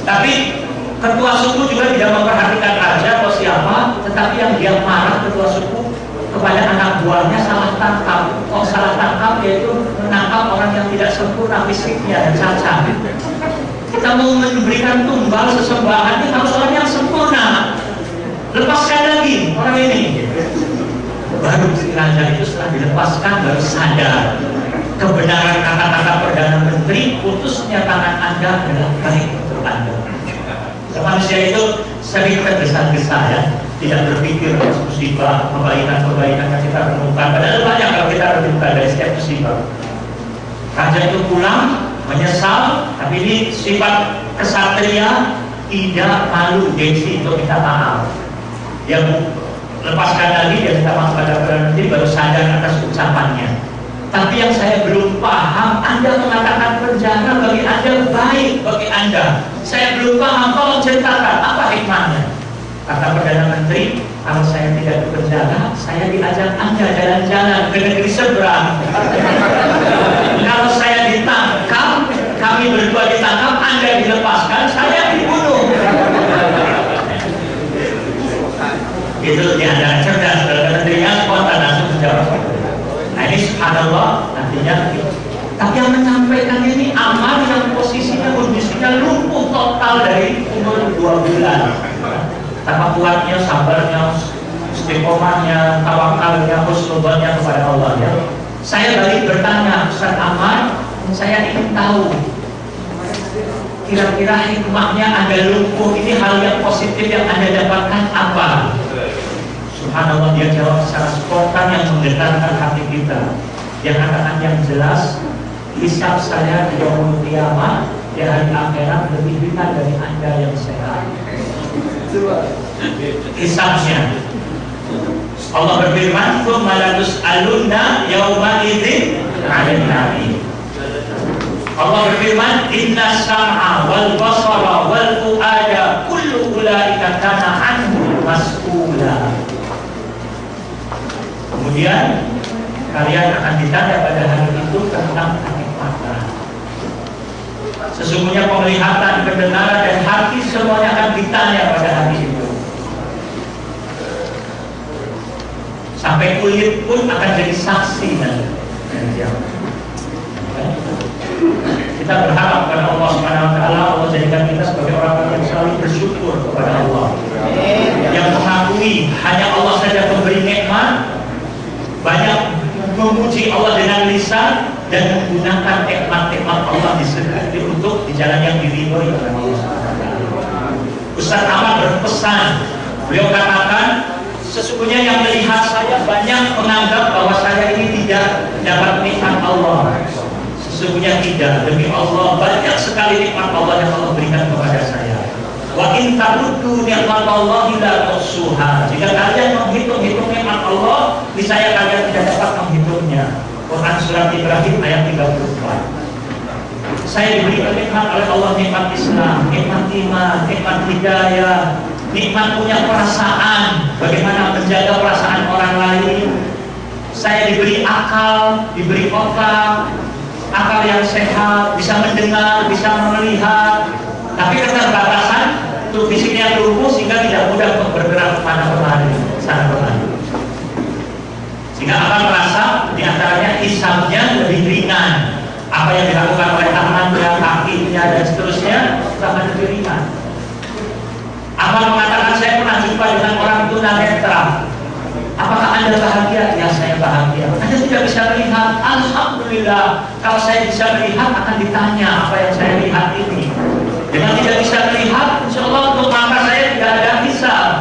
Tapi ketua suku juga tidak memperhatikan raja atau siapa, tetapi yang dia marah ketua suku kepada anak buahnya salah tangkap. Oh, salah tangkap yaitu menangkap orang yang tidak sempurna fisiknya dan cacat. Kita mau memberikan tumbal sesembahan, harus orang yang sempurna. Lepaskan lagi orang ini. Baru si raja itu setelah dilepaskan baru sadar kebenaran kata-kata Perdana Menteri, putusnya tangan Anda adalah baik untuk Anda. Manusia itu sering tergesa-gesa ya, tidak berpikir musibah, kebaikan-kebaikan yang kita temukan. Padahal banyak kalau kita temukan dari setiap musibah. Raja itu pulang menyesal, tapi ini sifat kesatria, tidak malu, gengsi untuk minta maaf. Dia lepaskan lagi, dia minta maaf pada Perdana Menteri, baru sadar atas ucapannya. Tapi yang saya belum paham, Anda mengatakan penjara bagi Anda baik bagi Anda. Saya belum paham, tolong ceritakan apa hikmahnya. Kata Perdana Menteri, kalau saya tidak di penjara, saya diajak Anda jalan-jalan ke negeri seberang. Kalau saya ditangkap, kami berdua ditangkap, Anda dilepaskan, saya dibunuh. Itu diantara cerdas. Perdana Menterinya spontan langsung menjawab. Nah ini subhanallah nantinya. Tapi yang menyampaikan ini Ammar yang posisinya kondisinya lumpuh total dari umur 2 bulan. Tanpa kuatnya, sabarnya, istiqomahnya, tawakalnya, husnudzonnya kepada Allah ya. Saya balik bertanya, Ustaz Ammar, saya ingin tahu kira-kira hikmahnya Anda lumpuh ini, hal yang positif yang Anda dapatkan apa? Subhanallah, dia jawab secara spontan yang menggetarkan hati kita. Dia katakan yang jelas, hisab saya di yaumul qiyamah, di hari akhirat lebih ringan dari Anda yang sehat. Hisabnya Allah berfirman, "Tsumma latus'alunna yauma idzin 'anil na'im." Allah berfirman, "Inna sam'a wal basara wal fu'ada kullu ulaika kana 'anhu mas'ula." Kemudian kalian akan ditanya pada hari itu tentang kenikmatan. Sesungguhnya penglihatan, pendengaran, dan hati semuanya akan ditanya pada hari itu. Sampai kulit pun akan jadi saksi nanti. Kita berharap kepada Allah Subhanahu wa taala, Allah jadikan kita sebagai orang yang selalu bersyukur kepada Allah. Yang mengakui hanya Allah saja pemberi nikmat, banyak memuji Allah dengan lisan dan menggunakan nikmat-nikmat Allah untuk di jalan yang diridhoi oleh Allah. Ustaz Ahmad berpesan, beliau katakan, sesungguhnya yang melihat saya banyak menganggap bahwa saya ini tidak dapat nikmat Allah. Sesungguhnya tidak, demi Allah banyak sekali nikmat Allah yang Allah berikan kepada saya. Wa in ta'uddu ni'matallahi la tuhsuha. Jika kalian menghitung-hitung nikmat Allah, niscaya kalian tidak dapat menghitungnya. Quran surat Ibrahim ayat 34. Saya diberi nikmat oleh Allah, nikmat Islam, nikmat iman, nikmat hidayah, nikmat punya perasaan, bagaimana menjaga perasaan orang lain. Saya diberi akal, diberi otak, akal yang sehat, bisa mendengar, bisa melihat, tapi keterbatasan tubuh fisiknya lumpuh sehingga tidak mudah untuk bergerak kemana kemari, sana kemari. Sehingga akan merasa diantaranya hisabnya lebih ringan. Apa yang dilakukan oleh tangannya, kakinya, dan seterusnya akan lebih ringan. Akan mengatakan, saya pernah jumpa dengan orang tunanetra. Apakah Anda bahagia? Ya, saya bahagia. Anda tidak bisa melihat? Alhamdulillah. Kalau saya bisa melihat, akan ditanya apa yang saya lihat ini. Dengan tidak bisa melihat, insya Allah untuk mata saya tidak ada hisab.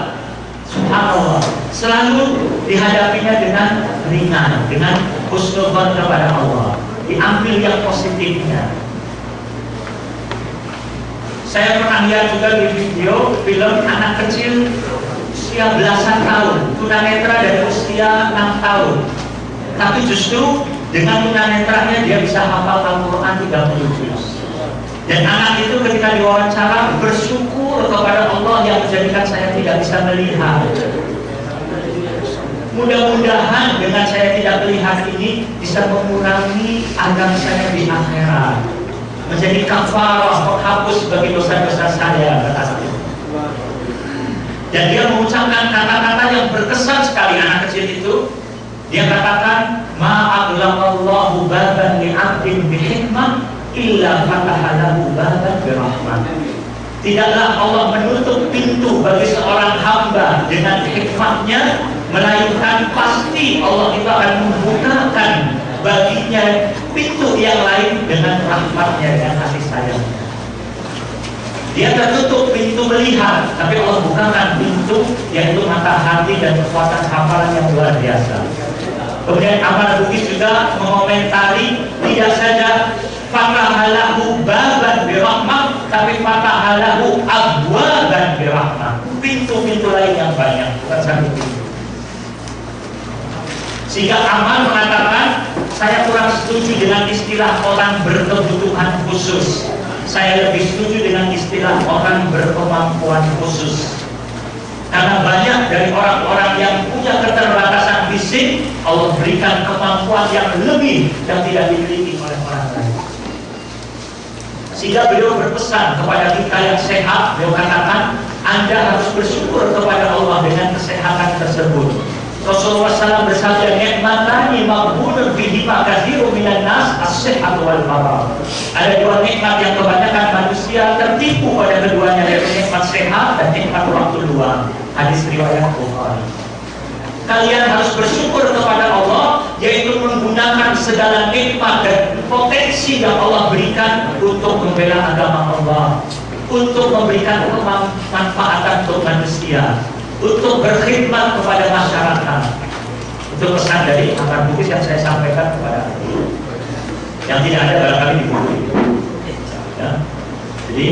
Subhanallah. Selalu dihadapinya dengan ringan, dengan husnuzon kepada Allah. Diambil yang positifnya. Saya pernah lihat juga di video film anak kecil usia belasan tahun, tunanetra dari usia 6 tahun, tapi justru dengan tunanetranya dia bisa hafal Al-Quran 30 juz. Dan anak itu ketika diwawancara bersyukur kepada Allah yang menjadikan saya tidak bisa melihat. Mudah-mudahan dengan saya tidak melihat ini bisa mengurangi azab saya di akhirat, menjadi kafarah, menghapus bagi dosa-dosa saya. Dan dia mengucapkan kata-kata yang berkesan sekali anak kecil itu. Dia katakan, ma'aghlaqallahu baban li'abdin bihikmah illa fatahalahu baban birahmah. Tidaklah Allah menutup pintu bagi seorang hamba dengan hikmahnya, melainkan pasti Allah itu akan membukakan baginya pintu yang lain dengan rahmatnya dan kasih sayang. Dia tertutup pintu melihat, tapi Allah bukakan pintu yaitu mata hati dan kekuatan hafalan yang luar biasa. Kemudian Ahmad Bukis juga mengomentari, tidak saja fatahalahu baban birahmah, tapi fatahalahu abwaban birahmah, pintu-pintu lain yang banyak, bukan satu pintu. Sehingga Ahmad mengatakan, saya kurang setuju dengan istilah orang berkebutuhan khusus. Saya lebih setuju dengan istilah orang berkemampuan khusus. Karena banyak dari orang-orang yang punya keterbatasan fisik, Allah berikan kemampuan yang lebih yang tidak dimiliki oleh orang lain. Sehingga beliau berpesan kepada kita yang sehat, beliau katakan, Anda harus bersyukur kepada Allah dengan kesehatan tersebut. Rasulullah SAW bersabda, nikmatani maghbunun fihima katsirun minan nas as-sihhat wal faragh. Ada dua nikmat yang kebanyakan manusia tertipu pada keduanya, yaitu nikmat sehat dan nikmat waktu luang. Hadis riwayat Bukhari. Kalian harus bersyukur kepada Allah, yaitu menggunakan segala nikmat dan potensi yang Allah berikan untuk membela agama Allah, untuk memberikan kemanfaatan untuk manusia, untuk berkhidmat kepada masyarakat. Itu pesan dari Ahmad Bukis yang saya sampaikan kepada yang tidak ada barangkali di buku. Ya. Jadi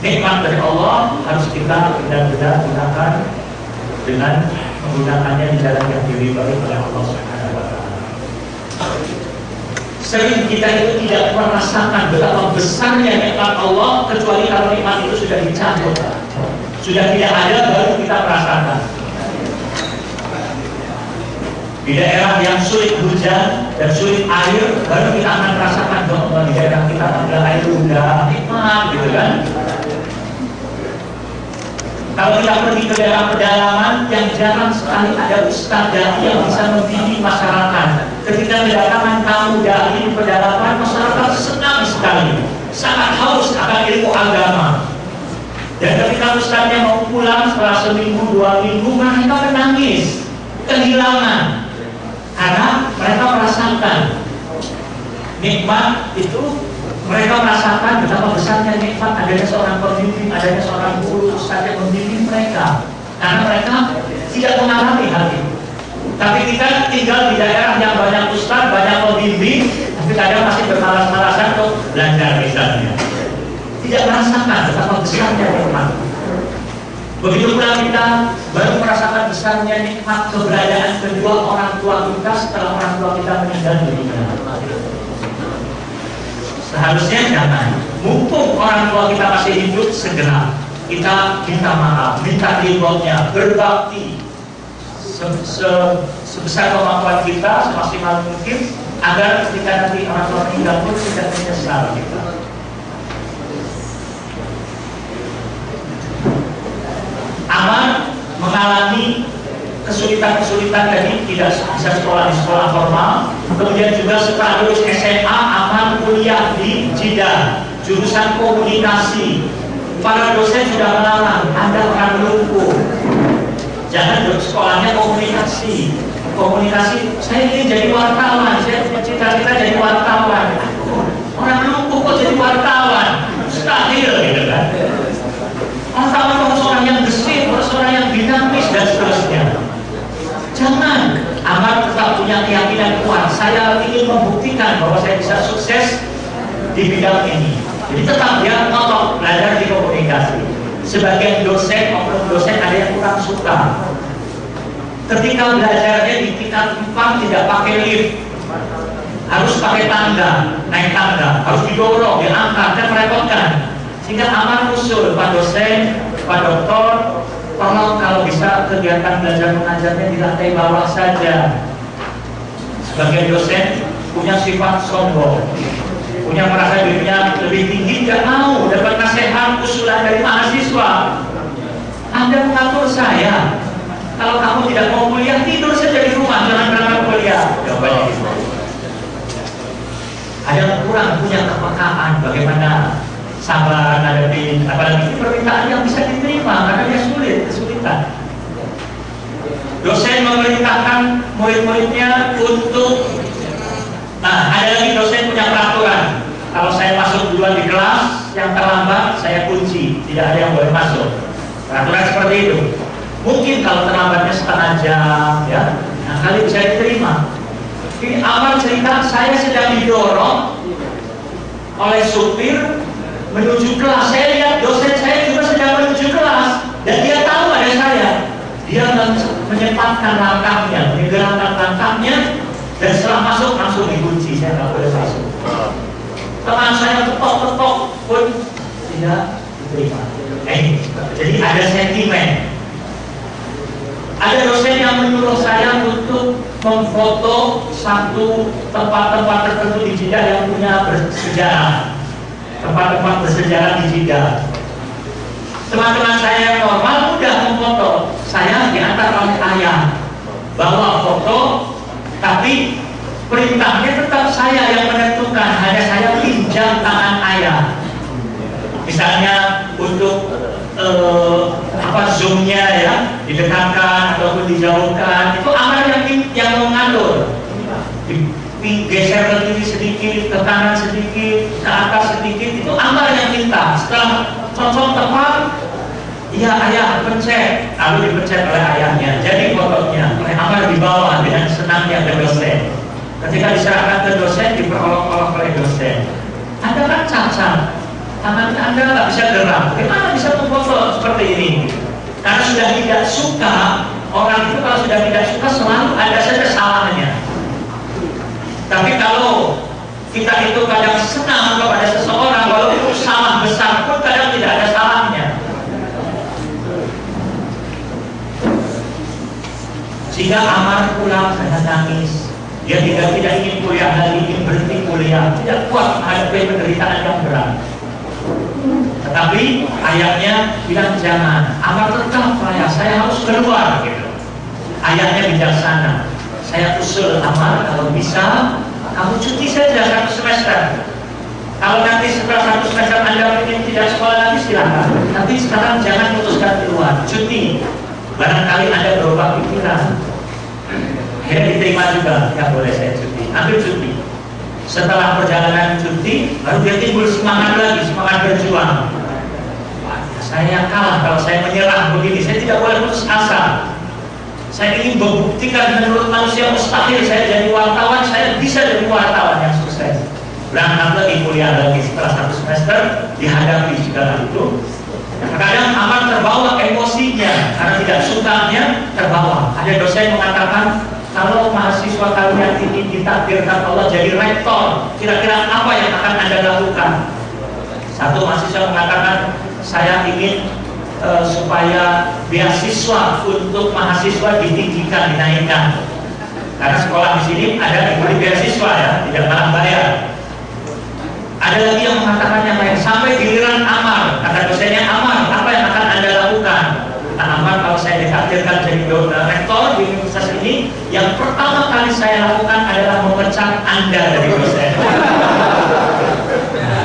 nikmat dari Allah harus kita benar-benar gunakan dengan menggunakannya di jalan yang diridhoi oleh Allah Subhanahu wa taala. Sering kita itu tidak merasakan betapa besarnya nikmat Allah kecuali kalau nikmat itu sudah dicabut, sudah tidak ada, baru kita merasakan. Di daerah yang sulit hujan dan sulit air, baru kita akan merasakan bahwa di daerah kita ada air udah nikmat gitu kan. Kalau kita pergi ke daerah pedalaman yang jarang sekali ada ustadz dai yang bisa membimbing masyarakat. Ketika kedatangan tamu dai di pedalaman, masyarakat senang sekali, sangat haus akan ilmu agama. Dan ketika ustadznya mau pulang setelah seminggu, 2 minggu, mereka menangis, kehilangan. Karena mereka merasakan nikmat itu, mereka merasakan betapa besarnya nikmat adanya seorang pembimbing, adanya seorang guru, ustaz yang membimbing mereka. Karena mereka tidak mengalami hal itu. Tapi kita tinggal di daerah yang banyak ustaz, banyak pembimbing, tapi kadang masih bermalas-malasan untuk belajar misalnya. Tidak merasakan betapa besarnya nikmat. Begitu pula kita baru merasakan besarnya nikmat keberadaan kedua orang tua kita setelah orang tua kita meninggal dunia. Seharusnya jangan, mumpung orang tua kita masih hidup, segera kita minta maaf, minta ridhonya, berbakti sebesar kemampuan kita, semaksimal mungkin, agar ketika nanti orang tua meninggal pun tidak menyesal kita. Amar mengalami kesulitan-kesulitan tadi, tidak bisa sekolah di sekolah formal, kemudian juga setelah lulus SMA, Amar kuliah di Jeddah, jurusan komunikasi. Para dosen sudah melarang, Anda akan lumpuh, jangan sekolahnya komunikasi. Saya ingin jadi wartawan, saya cita-cita jadi wartawan. Orang lumpuh kok jadi wartawan? Mustahil gitu kan. Orang harus orang yang gesit, harus orang yang dinamis dan seterusnya. Jangan. Amar tetap punya keyakinan kuat. Saya ingin membuktikan bahwa saya bisa sukses di bidang ini. Jadi tetap dia ngotot belajar di komunikasi. Sebagian dosen maupun dosen ada yang kurang suka. Ketika belajarnya di tingkat 4 tidak pakai lift, harus pakai tangga, naik tangga, harus didorong, diangkat dan merepotkan. Sehingga Amar usul Pak dosen, Pak doktor, tolong kalau bisa kegiatan belajar mengajarnya di lantai bawah saja. Sebagian dosen punya sifat sombong, punya merasa dirinya lebih tinggi, tidak mau dapat nasihat usulan dari mahasiswa. Anda mengatur saya, kalau kamu tidak mau kuliah, tidur saja di rumah, jangan berangkat kuliah. Jawabannya gitu. Ada yang kurang punya kepekaan bagaimana sabar menghadapi, apalagi permintaan yang bisa diterima karena dia kesulitan. Dosen memerintahkan murid-muridnya untuk, ada lagi dosen punya peraturan. Kalau saya masuk duluan di kelas, yang terlambat saya kunci, tidak ada yang boleh masuk. Peraturan seperti itu. Mungkin kalau terlambatnya setengah jam, ya, kali bisa diterima. Ini Amar cerita, saya sedang didorong oleh supir menuju kelas. Saya lihat dosen saya juga sedang menuju kelas dan dia tahu ada saya. Dia menyempatkan langkahnya, menggerakkan langkahnya, dan setelah masuk langsung dikunci. Saya nggak boleh masuk. Teman saya ketok-ketok pun tidak diterima. Jadi ada sentimen. Ada dosen yang menyuruh saya untuk memfoto satu tempat-tempat tertentu di Jeddah yang punya bersejarah. Tempat-tempat bersejarah di Jeddah. Teman-teman saya yang normal mudah memfoto. Saya diantar oleh ayah bawa foto, tapi perintahnya tetap saya yang menentukan. Hanya saya pinjam tangan ayah. Misalnya untuk zoomnya ya, didekatkan ataupun dijauhkan, itu Amar yang mengatur. Geser ke kiri sedikit, ke kanan sedikit, ke atas sedikit, itu Amar yang minta. Setelah cocok tepat, iya ayah pencet, lalu dipencet oleh ayahnya. Jadi fotonya oleh Amar dibawa dengan senangnya ke dosen. Ketika diserahkan ke dosen, diperolok-olok oleh dosen. Anda kan cacat, tangan Anda nggak bisa gerak, bagaimana bisa memfoto seperti ini? Karena sudah tidak suka, orang itu kalau sudah tidak suka selalu ada saja salahnya. Tapi kalau kita itu kadang senang kepada seseorang, walaupun salah besar pun kadang tidak ada salahnya. Sehingga Amar pulang dengan nangis. Dia tidak ingin kuliah lagi, ingin berhenti kuliah, tidak kuat menghadapi penderitaan yang berat. Tetapi ayahnya bilang jangan, Amar tetap ayah, saya harus keluar gitu. Ayahnya bijaksana. Saya usul Amar, kalau bisa kamu cuti saja 1 semester. Kalau nanti setelah 1 semester Anda ingin tidak sekolah lagi silakan. Tapi sekarang jangan putuskan keluar, cuti. Barangkali Anda berubah pikiran. Akhirnya diterima juga, ya boleh saya cuti, ambil cuti. Setelah perjalanan cuti, baru dia timbul semangat lagi, semangat berjuang. Wah, saya kalah kalau saya menyerah begini, saya tidak boleh putus asa. Saya ingin membuktikan menurut manusia mustahil saya jadi wartawan, saya bisa jadi wartawan yang sukses. Berangkat lagi kuliah lagi setelah 1 semester, dihadapi segala itu. Kadang Amar terbawa emosinya karena tidak sukanya terbawa. Ada dosen mengatakan, kalau mahasiswa kalian ingin ditakdirkan Allah jadi rektor, kira-kira apa yang akan Anda lakukan? Satu mahasiswa mengatakan, saya ingin supaya beasiswa untuk mahasiswa ditinggikan, dinaikkan. Karena sekolah di sini ada diberi beasiswa ya, tidak malah bayar. Ada lagi yang mengatakan yang lain, sampai giliran Amar, kata dosennya, Amar, apa yang akan Anda lakukan? Nah, Amar, kalau saya ditakdirkan jadi rektor di universitas ini, yang pertama kali saya lakukan adalah memecat Anda dari dosen.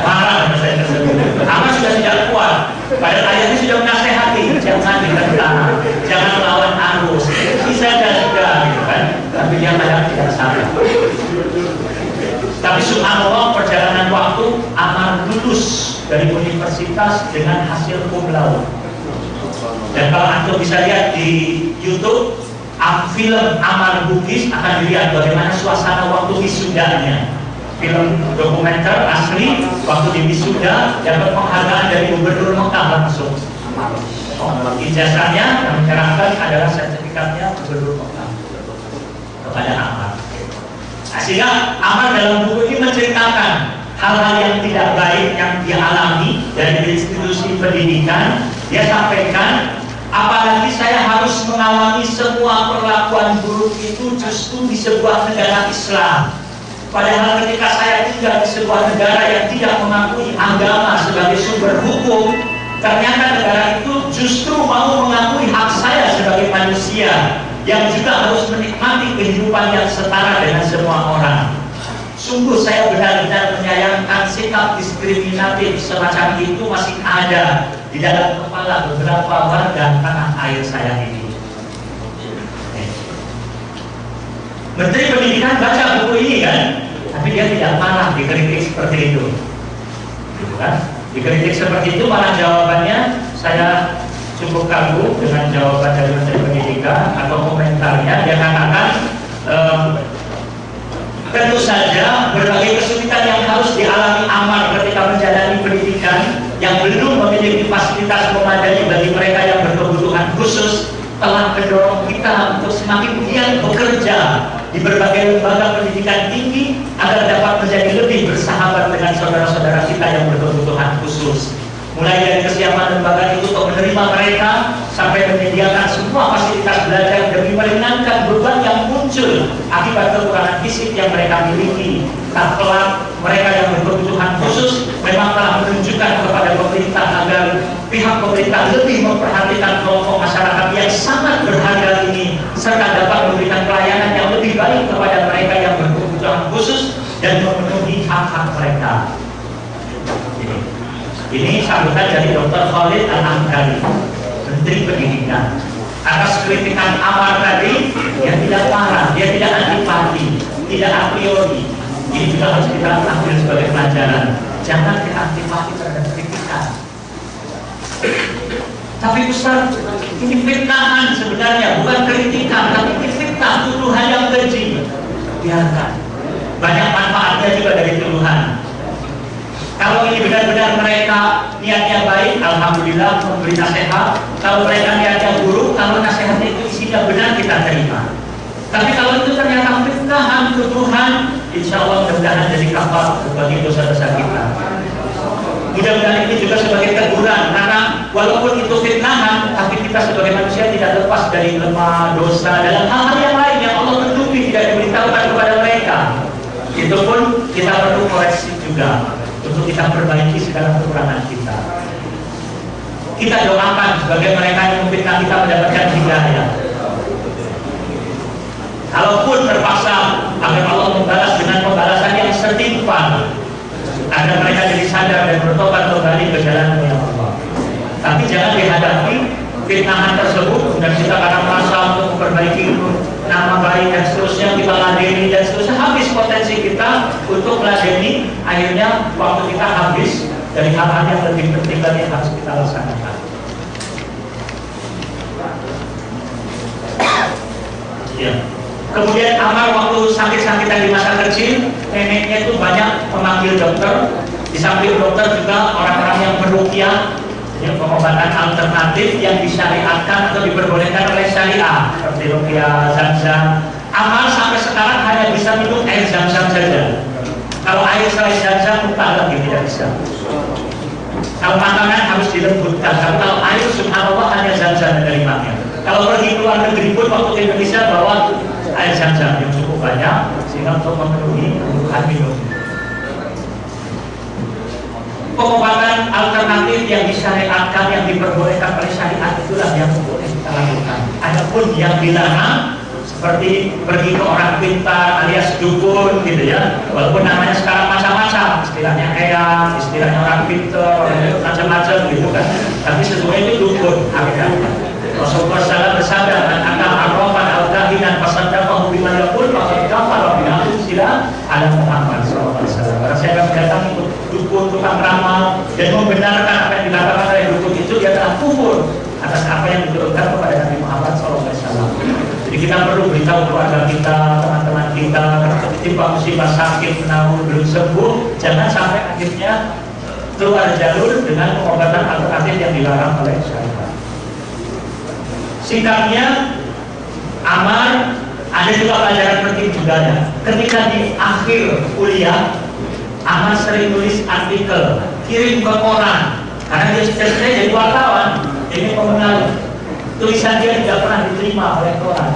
Marah dosen tersebut. Amar sudah tidak kuat. Padahal ayahnya sudah menasehati, jangan ditentang, jangan melawan arus. Bisa dan sudah, gitu kan? Tapi dia kadang tidak salah. Tapi subhanallah, perjalanan waktu Amar lulus dari universitas dengan hasil cum laude. Dan kalau Anda bisa lihat di YouTube, film Amar Bugis akan dilihat bagaimana suasana waktu wisudanya. Film dokumenter asli waktu di wisuda, dapat penghargaan dari Gubernur Mekah langsung. Ijazahnya yang menyerahkan adalah sertifikatnya Gubernur Mekah kepada Amar. Sehingga Amar dalam buku ini menceritakan hal-hal yang tidak baik yang dia alami dari institusi pendidikan. Dia sampaikan, apalagi saya harus mengalami semua perlakuan buruk itu justru di sebuah negara Islam. Padahal ketika saya tinggal di sebuah negara yang tidak mengakui agama sebagai sumber hukum, ternyata negara itu justru mau mengakui hak saya sebagai manusia yang juga harus menikmati kehidupan yang setara dengan semua orang. Sungguh saya benar-benar menyayangkan sikap diskriminatif semacam itu masih ada di dalam kepala beberapa warga tanah air saya ini. Menteri Pendidikan baca buku ini kan, tapi dia tidak marah dikritik seperti itu, gitu kan? Dikritik seperti itu, malah jawabannya saya cukup kagum dengan jawaban dari Menteri Pendidikan atau komentarnya. Dia katakan, tentu saja berbagai kesulitan yang harus dialami Amar ketika menjalani pendidikan yang belum memiliki fasilitas memadai bagi mereka yang berkebutuhan khusus telah mendorong kita untuk semakin giat bekerja di berbagai lembaga pendidikan tinggi agar dapat menjadi lebih bersahabat dengan saudara-saudara kita yang berkebutuhan khusus. Mulai dari kesiapan lembaga itu untuk menerima mereka sampai menyediakan semua fasilitas belajar demi meringankan beban yang muncul akibat kekurangan fisik yang mereka miliki. Tak pelak mereka yang berkebutuhan khusus memang telah menunjukkan kepada pemerintah agar pihak pemerintah lebih memperhatikan kelompok masyarakat yang sangat berharga ini serta dapat memberikan pelayanan yang lebih baik kepada mereka yang berkebutuhan khusus dan memenuhi hak-hak mereka. Ini sambutan dari Dr. Khalid Al-Amkari, Menteri Pendidikan. Atas kritikan Amar tadi, dia tidak marah, dia tidak antipati, tidak a priori. Ini juga harus kita ambil sebagai pelajaran. Jangan kita antipati terhadap kritikan. Tapi Ustaz, ini fitnahan sebenarnya, bukan kritikan, tapi ini fitnah, tuduhan yang keji. Biarkan. Banyak manfaatnya juga dari tuduhan. Kalau ini benar-benar mereka niatnya baik, alhamdulillah memberi nasihat. Kalau mereka niatnya buruk, kalau nasihatnya itu isinya benar, kita terima. Tapi kalau itu ternyata fitnahan, tuduhan, insya Allah mudah-mudahan jadi kafar bagi dosa-dosa kita. Mudah-mudahan ini juga sebagai teguran, karena walaupun itu fitnahan, tapi kita sebagai manusia tidak lepas dari lemah dosa dalam hal-hal yang Itu pun kita perlu koreksi juga untuk kita perbaiki segala kekurangan kita. Kita doakan sebagai mereka yang memfitnah kita mendapatkan hidayah. Kalaupun terpaksa agar Allah membalas dengan pembalasan yang setimpal, agar mereka jadi sadar dan bertobat kembali ke jalan yang Allah. Tapi jangan dihadapi fitnahan tersebut dan kita karena merasa untuk memperbaiki nama baik dan seterusnya kita ladeni dan seterusnya, habis potensi kita untuk meladeni, akhirnya waktu kita habis dari hal-hal yang lebih penting lagi yang harus kita laksanakan. Ya. Kemudian Amar waktu sakit-sakitan di masa kecil, neneknya itu banyak memanggil dokter. Di samping dokter juga orang-orang yang beruqyah, ya, pengobatan alternatif yang disyariatkan atau diperbolehkan oleh syariah seperti ruqyah, zam-zam. Amar sampai sekarang hanya bisa minum air zam-zam saja. Kalau air selain zam-zam mutlak lagi tidak bisa. Kalau makanan harus dilembutkan. Kalau air subhanallah hanya zam-zam menerimanya. Kalau pergi ke luar negeri pun waktu di Indonesia bawa air zam-zam yang cukup banyak sehingga untuk memenuhi kebutuhan minum. Pengobatan alternatif yang disyariatkan, yang diperbolehkan oleh syariat, itulah yang boleh kita lakukan. Adapun yang dilarang seperti pergi ke orang pintar alias dukun gitu ya, walaupun namanya sekarang macam-macam, istilahnya eyang, istilahnya orang pintar, macam-macam gitu kan, tapi sesuai itu dukun hakikatnya. Rasulullah SAW bersabda, "Man akal arrafan al-kahinan fasaddaqahu bima yaqul faqad kafara bima unzila ala Muhammad sallallahu alaihi wasallam." Karena saya akan datang ikut dukun, tukang ramal dan membenarkan apa yang dikatakan oleh dukun itu, dia telah kufur atas apa yang diturunkan kepada Nabi Muhammad sallallahu alaihi wasallam. Jadi kita perlu beritahu keluarga kita, teman-teman kita, ketika musibah sakit namun belum sembuh, jangan sampai akhirnya keluar jalur dengan pengobatan alternatif yang dilarang oleh syariat. Singkatnya, Amar ada juga pelajaran penting juga ya. Ketika di akhir kuliah, Amar sering nulis artikel, kirim ke koran, karena dia cita-cita jadi wartawan, jadi pemenang. Tulisan dia tidak pernah diterima oleh koran.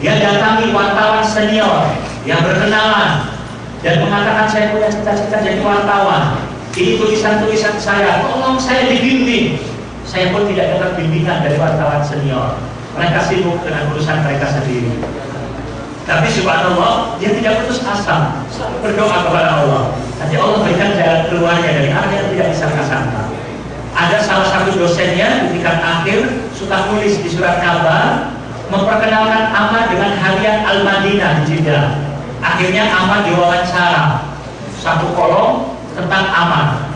Dia datangi wartawan senior yang berkenalan dan mengatakan, saya punya cita-cita jadi wartawan. Ini tulisan-tulisan saya, tolong saya dibimbing. Saya pun tidak dapat bimbingan dari wartawan senior. Mereka sibuk dengan urusan mereka sendiri. Tapi subhanallah, dia tidak putus asa, selalu berdoa kepada Allah. Nanti Allah berikan jalan keluarnya dari arah yang tidak disangka-sangka. Ada salah satu dosennya di tingkat akhir suka tulis di surat kabar memperkenalkan Amar dengan harian Al-Madinah di Jeddah. Akhirnya Amar diwawancara satu kolom tentang Amar.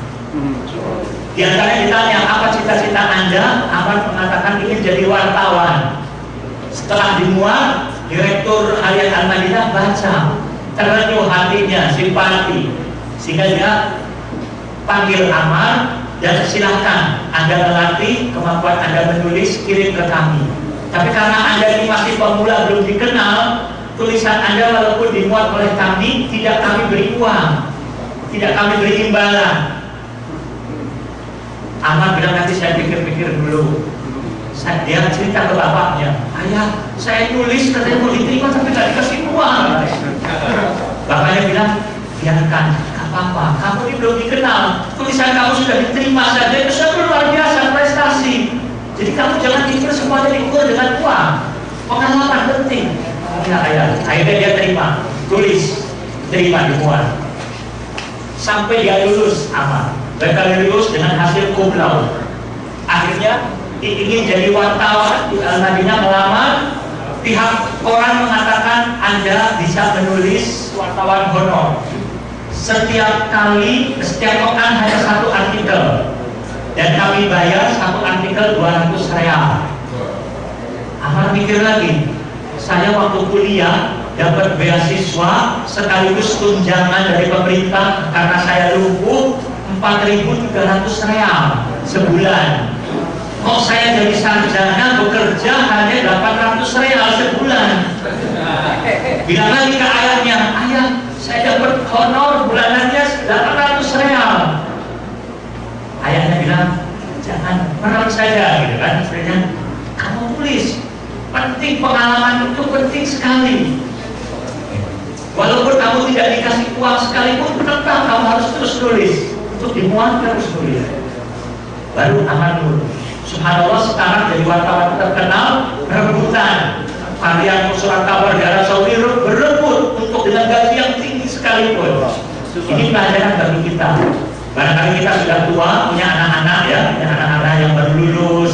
Di antaranya ditanya, apa cita-cita Anda? Amar mengatakan ingin jadi wartawan. Setelah dimuat, Direktur Harian Al-Madinah baca, terenyuh hatinya, simpati, sehingga dia panggil Amar dan silahkan Anda melatih kemampuan Anda menulis, kirim ke kami. Tapi karena Anda ini masih pemula, belum dikenal, tulisan Anda walaupun dimuat oleh kami, tidak kami beri uang, tidak kami beri imbalan. Amar bilang, nanti saya pikir-pikir dulu. Dia cerita ke bapaknya, ayah, saya nulis katanya mau diterima tapi gak dikasih uang. Bapaknya bilang, biarkan, gak apa-apa, kamu ini belum dikenal, tulisan kamu sudah diterima saja, itu sudah luar biasa prestasi. Jadi kamu jangan pikir semuanya diukur dengan uang. Pengalaman penting. Ya ayah, akhirnya dia terima, tulis, terima dimuat. Sampai dia lulus Amar. Bakal lulus dengan hasil cum laude. Akhirnya ingin jadi wartawan di Al-Madinah, melamar. Pihak koran mengatakan Anda bisa menulis wartawan honor. Setiap pekan hanya satu artikel, dan kami bayar satu artikel 200 real. Amar mikir lagi, saya waktu kuliah dapat beasiswa sekaligus tunjangan dari pemerintah karena saya lumpuh 4.300 real sebulan. Kok saya jadi sarjana bekerja hanya 800 real sebulan? Bilang lagi ke ayahnya, ayah, saya dapat honor bulanannya 800 real. Ayahnya bilang, jangan, menang saja, gitu kan? Sebenarnya kamu tulis, penting, pengalaman itu penting sekali. Walaupun kamu tidak dikasih uang sekalipun, tetap kamu harus terus tulis. Untuk dimuat terus tulis. Baru aman dulu. Subhanallah, sekarang jadi wartawan terkenal rebutan. Harian surat kabar di Arab Saudi berebut untuk dengan gaji yang tinggi sekalipun. Ini pelajaran bagi kita. Barangkali kita sudah tua, punya anak-anak ya, punya anak-anak yang baru lulus.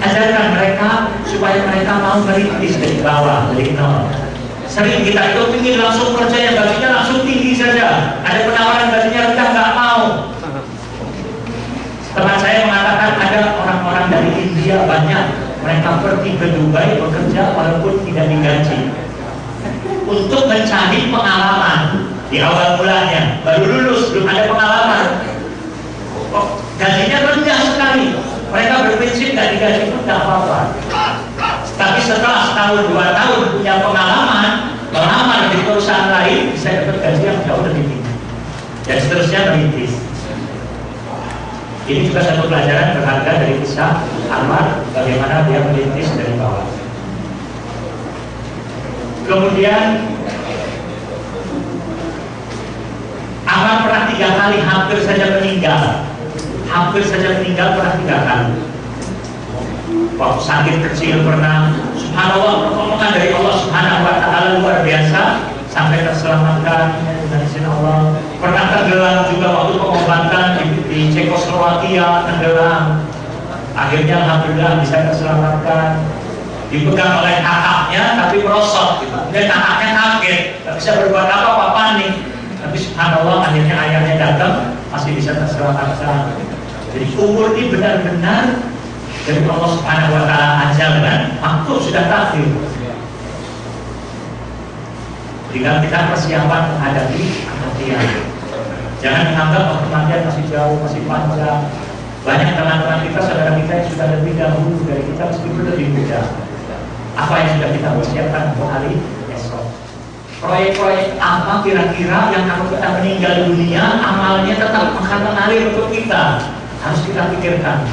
Ajarkan mereka supaya mereka mau merintis dari bawah, dari nol. Sering kita itu ingin langsung kerja yang gajinya langsung tinggi saja. Ada penawaran gajinya rendah, nggak mau. Teman saya mengatakan ada orang-orang dari India banyak, mereka pergi ke Dubai bekerja walaupun tidak digaji untuk mencari pengalaman di awal mulanya, baru lulus belum ada pengalaman. Gajinya rendah sekali, mereka berprinsip nggak digaji pun nggak apa-apa. Tapi setelah setahun 2 tahun punya pengalaman, melamar di perusahaan lain bisa dapat gaji yang jauh lebih tinggi dan seterusnya merintis. Ini juga satu pelajaran berharga dari kisah Ammar, bagaimana dia merintis dari bawah. Kemudian Ammar pernah 3 kali hampir saja meninggal. Hampir saja meninggal pernah 3 kali. Waktu sakit kecil pernah. Subhanallah, pertolongan dari Allah Subhanahu wa Ta'ala luar biasa sampai terselamatkan dengan izin Allah. Pernah tenggelam juga waktu pengobatan di Cekoslowakia, tenggelam. Akhirnya alhamdulillah bisa terselamatkan. Dipegang oleh kakaknya tapi merosot gitu. Kemudian kakaknya kaget, tak bisa berbuat apa-apa, panik. Tapi subhanallah akhirnya ayahnya datang, masih bisa terselamatkan. Jadi umur ini benar-benar dari Allah Subhanahu wa Ta'ala ajal kan, maklum sudah takdir. Tinggal kita persiapan menghadapi kematian. Jangan menganggap kematian masih jauh, masih panjang. Banyak teman-teman kita, saudara kita yang sudah lebih dahulu dari kita meskipun lebih muda. Apa yang sudah kita persiapkan untuk hari esok? Proyek-proyek apa kira-kira yang kalau kita meninggal dunia amalnya tetap akan mengalir untuk kita? Harus kita pikirkan.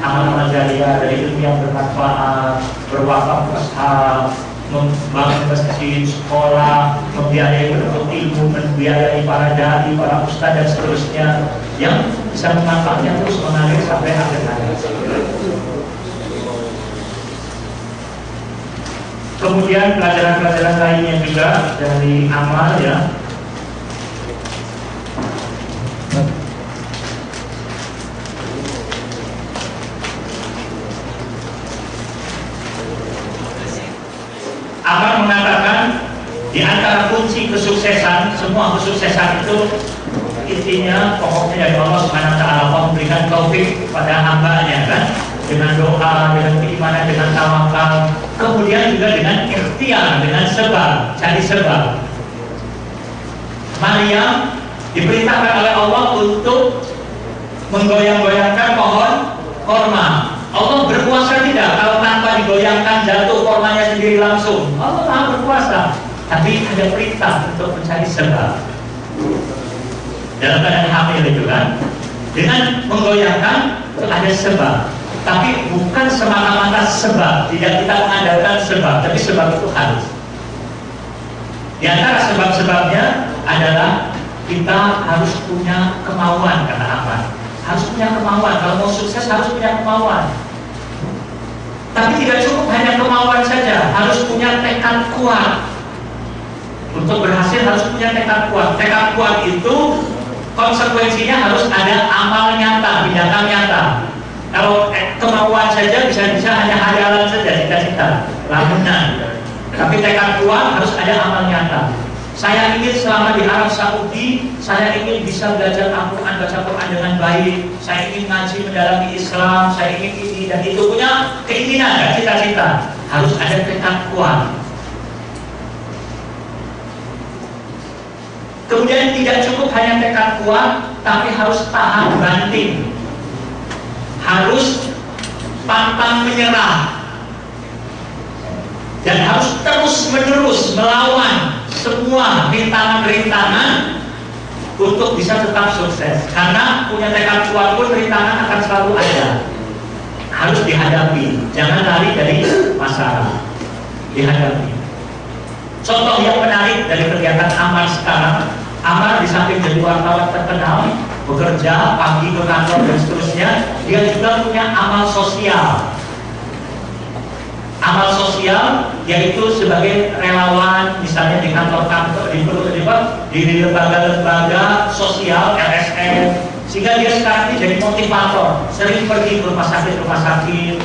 Amal-amal jariah dari ilmu yang bermanfaat, berwakaf usaha, membangun masjid, sekolah, membiayai penuntut ilmu, membiayai para dai, para ustadz dan seterusnya yang bisa manfaatnya terus mengalir sampai akhir hayat. Kemudian pelajaran-pelajaran lainnya juga dari amal ya. Amal mengatakan di antara kunci kesuksesan, semua kesuksesan itu intinya pokoknya dari Allah Subhanahu wa Ta'ala. Allah memberikan taufik pada hambanya kan, dengan doa, dengan keimanan, dengan tawakal, kemudian juga dengan ikhtiar, dengan sebab, cari sebab. Maryam diperintahkan oleh Allah untuk menggoyang-goyangkan pohon korma. Allah berkuasa tidak kalau tanpa digoyangkan jatuh kormanya sendiri langsung. Allah Maha berkuasa, tapi ada perintah untuk mencari sebab. Dalam keadaan hamil itu kan, dengan menggoyangkan itu ada sebab. Tapi bukan semata-mata sebab, tidak kita mengandalkan sebab, tapi sebab itu harus. Di antara sebab-sebabnya adalah kita harus punya kemauan, kata Ahmad. Harus punya kemauan, kalau mau sukses harus punya kemauan. Tapi tidak cukup hanya kemauan saja, harus punya tekad kuat. Untuk berhasil harus punya tekad kuat. Tekad kuat itu konsekuensinya harus ada amal nyata, tindakan nyata. Kalau kemauan saja bisa-bisa hanya hayalan saja, cita-cita, lamunan. Tapi tekad kuat harus ada amal nyata. Saya ingin selama di Arab Saudi, saya ingin bisa belajar Al-Quran, baca Quran dengan baik. Saya ingin ngaji mendalami Islam, saya ingin ini dan itu, punya keinginan dan cita-cita. Harus ada tekad kuat. Kemudian tidak cukup hanya tekad kuat, tapi harus tahan banting. Harus pantang menyerah. Dan harus terus-menerus melawan semua rintangan-rintangan untuk bisa tetap sukses. Karena punya tekad kuat pun rintangan akan selalu ada. Harus dihadapi. Jangan lari dari masalah. Dihadapi. Contoh yang menarik dari kegiatan Amar sekarang, Amar di samping jadi wartawan terkenal, bekerja pagi ke kantor dan seterusnya, dia juga punya amal sosial. Amal sosial yaitu sebagai relawan, misalnya di kantor-kantor, di lembaga-lembaga sosial, LSM, sehingga dia sekarang ini jadi motivator, sering pergi ke rumah sakit,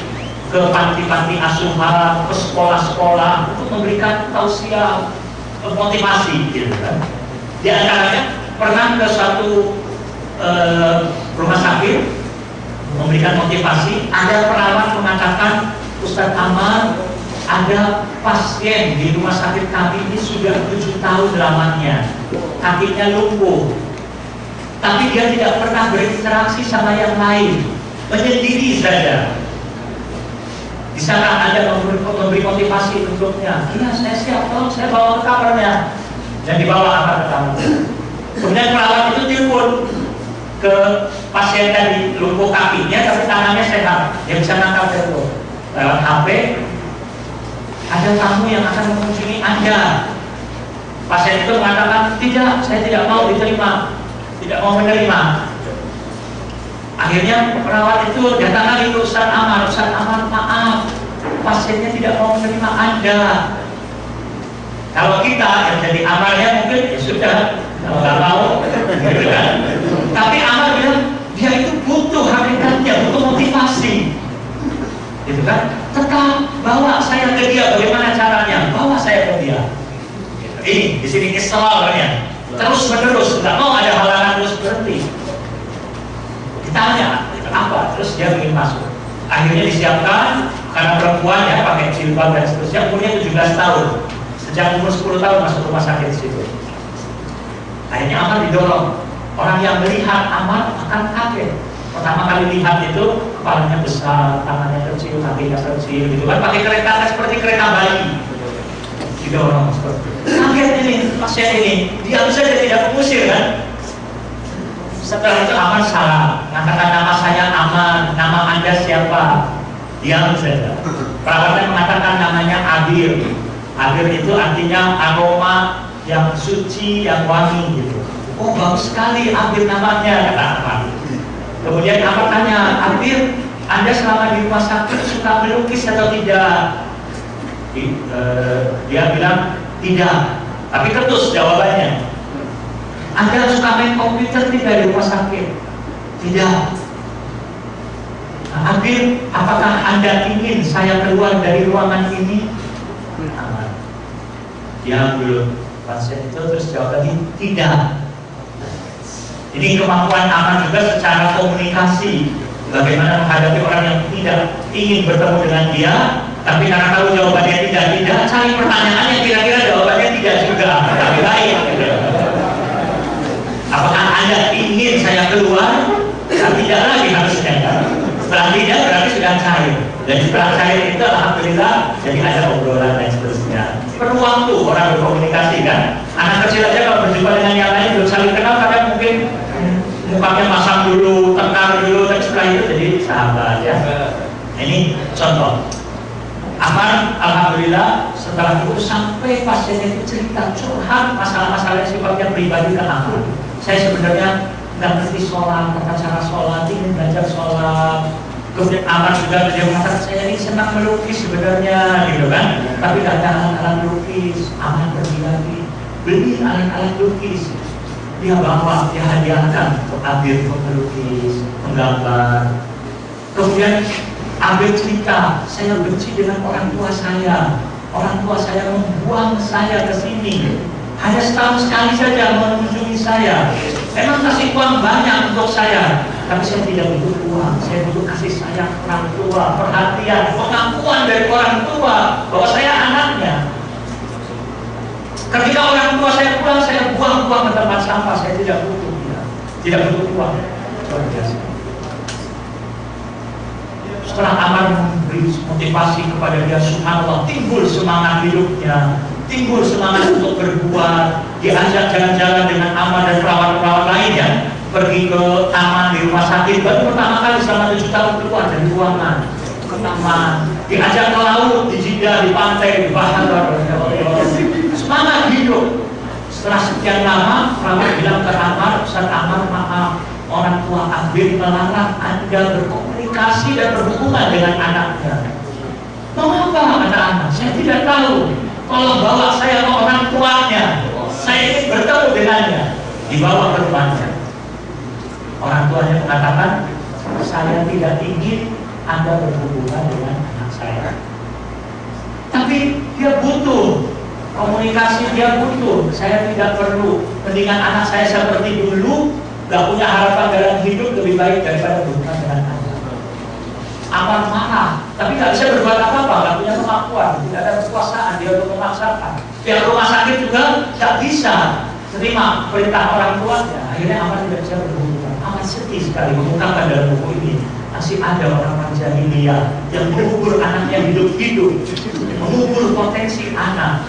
ke panti-panti asuhan, ke sekolah-sekolah untuk memberikan tausiah, motivasi, gitu kan. Di antaranya pernah ke suatu rumah sakit memberikan motivasi, ada perawat mengatakan, Ustadz Amar, ada pasien di rumah sakit kami ini sudah 7 tahun lamanya, kakinya lumpuh, tapi dia tidak pernah berinteraksi sama yang lain, menyendiri saja. Di sana ada memberi motivasi untuknya. Iya, saya siap, tolong saya bawa ke kamarnya, dan dibawa Amar ke kamar. Kemudian perawat itu telepon ke pasien tadi, lumpuh kakinya tapi tangannya sehat, dia bisa nangkap telepon lewat HP. Ada tamu yang akan mengunjungi Anda. Pasien itu mengatakan, tidak, saya tidak mau diterima, tidak mau menerima. Akhirnya perawat itu datang lagi ke Ustadz Amar, Ustadz Amar, maaf, pasiennya tidak mau menerima Anda. Kalau kita yang jadi Amarnya mungkin ya sudah, kalau nggak mau, gitu kan. Tapi Amar bilang, dia itu butuh hakikatnya, butuh motivasi, gitu kan. Tetap bawa saya ke dia, bagaimana caranya? Bawa saya ke dia. Ini di sini istilahnya terus menerus, nggak mau ada halangan, terus berhenti. Ditanya apa, terus dia ingin masuk. Akhirnya disiapkan, karena perempuan ya pakai jilbab dan seterusnya, umurnya 17 tahun. Sejak umur 10 tahun masuk rumah sakit di situ. Akhirnya Amar didorong. Orang yang melihat Amar akan kaget. Pertama kali lihat itu kepalanya besar, tangannya kecil, kakinya kecil, gitu kan. Pakai kereta seperti kereta bayi. Didorong seperti itu. Kaget ini pasien ini. Dia saja tidak mengusir kan. Setelah itu Amar salah, mengatakan nama saya Amar, nama Anda siapa? Diam saja. Perawatnya mengatakan namanya Abir. Abir itu artinya aroma yang suci, yang wangi gitu. Oh bagus sekali Abir namanya, kata Amar. Kemudian Amar tanya, Abir, Anda selama di rumah sakit suka melukis atau tidak? Dia bilang tidak, tapi ketus jawabannya. Anda suka main komputer tidak di rumah sakit? Tidak. Nah, Abir, apakah Anda ingin saya keluar dari ruangan ini? Dia belum. Pasien itu terus jawab lagi, tidak. Ini kemampuan Amar juga secara komunikasi, bagaimana menghadapi orang yang tidak ingin bertemu dengan dia, tapi karena tahu jawabannya tidak, cari pertanyaan yang kira-kira jawabannya tidak juga, tapi baik. Apakah Anda ingin saya keluar? Nah, tidak lagi harusnya kan? Setelah tidak berarti sudah cair. Dan setelah cair itu alhamdulillah jadi ada obrolan dan seterusnya. Perlu waktu orang berkomunikasi kan? Anak kecil aja kalau berjumpa dengan yang lain belum saling kenal, kadang mungkin mukanya masam dulu, tekar dulu, dan setelah itu jadi sahabat ya. Ini contoh. Amar alhamdulillah setelah itu sampai pasiennya itu cerita curhat masalah-masalah yang sifatnya pribadi ke Amar. Saya sebenarnya nggak ngerti sholat, tata cara sholat, ingin belajar sholat. Kemudian Amar juga dia mengatakan saya ini senang melukis sebenarnya, gitu kan? Tapi nggak ada alat-alat lukis. Amar pergi lagi beli alat-alat lukis. Dia bawa, dia hadiahkan untuk Abir untuk melukis, menggambar. Kemudian Abir cerita, saya benci dengan orang tua saya. Orang tua saya membuang saya ke sini. Hanya setahun sekali saja mengunjungi saya. Memang kasih uang banyak untuk saya, tapi saya tidak butuh uang. Saya butuh kasih sayang orang tua, perhatian, pengakuan dari orang tua bahwa saya anaknya. Ketika orang tua saya pulang, saya buang-buang ke tempat sampah. Saya tidak butuh dia, tidak butuh uang. Luar biasa. Setelah Amar memberi motivasi kepada dia, subhanallah, timbul semangat hidupnya, timbul semangat untuk berbuat. Diajak jalan-jalan dengan Amar dan perawat-perawat lainnya, pergi ke taman di rumah sakit. Baru pertama kali selama 7 tahun keluar dari ruangan ke taman. Diajak ke laut, di Jeddah, di pantai, di bahar. Setelah sekian lama, perawat bilang ke Amar, Ustaz Amar, maaf, orang tua Abid melarang Anda berkomunikasi dan berhubungan dengan anaknya. Mengapa, kata anak? Saya tidak tahu. Tolong bawa saya ke orang tuanya. Saya ingin bertemu dengannya. Dibawa ke rumahnya. Orang tuanya mengatakan, saya tidak ingin Anda berhubungan dengan anak saya. Tapi dia butuh komunikasi, dia butuh. Saya tidak perlu. Mendingan anak saya seperti dulu, gak punya harapan dalam hidup, lebih baik daripada berhubungan dengan Anda. Amar marah, tapi gak bisa berbuat apa-apa, gak punya kemampuan, tidak ada kekuasaan, dia untuk memaksakan. Pihak rumah sakit juga gak bisa terima perintah orang tuanya. Akhirnya Amar tidak bisa berhubungan. Amar sedih sekali mengungkapkan dalam buku ini. Masih ada orang-orang jahiliyah yang mengubur anaknya hidup-hidup, mengubur potensi anak.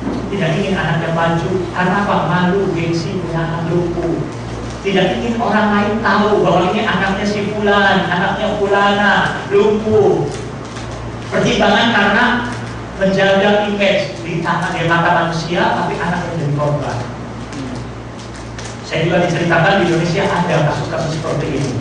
Tidak ingin anaknya maju, karena apa? Malu, gengsi, punya anak lumpuh. Tidak ingin orang lain tahu bahwa ini anaknya si fulan, anaknya fulana, lumpuh. Pertimbangan karena menjaga image di mata manusia, tapi anaknya jadi korban. Saya juga diceritakan di Indonesia ada kasus-kasus seperti ini.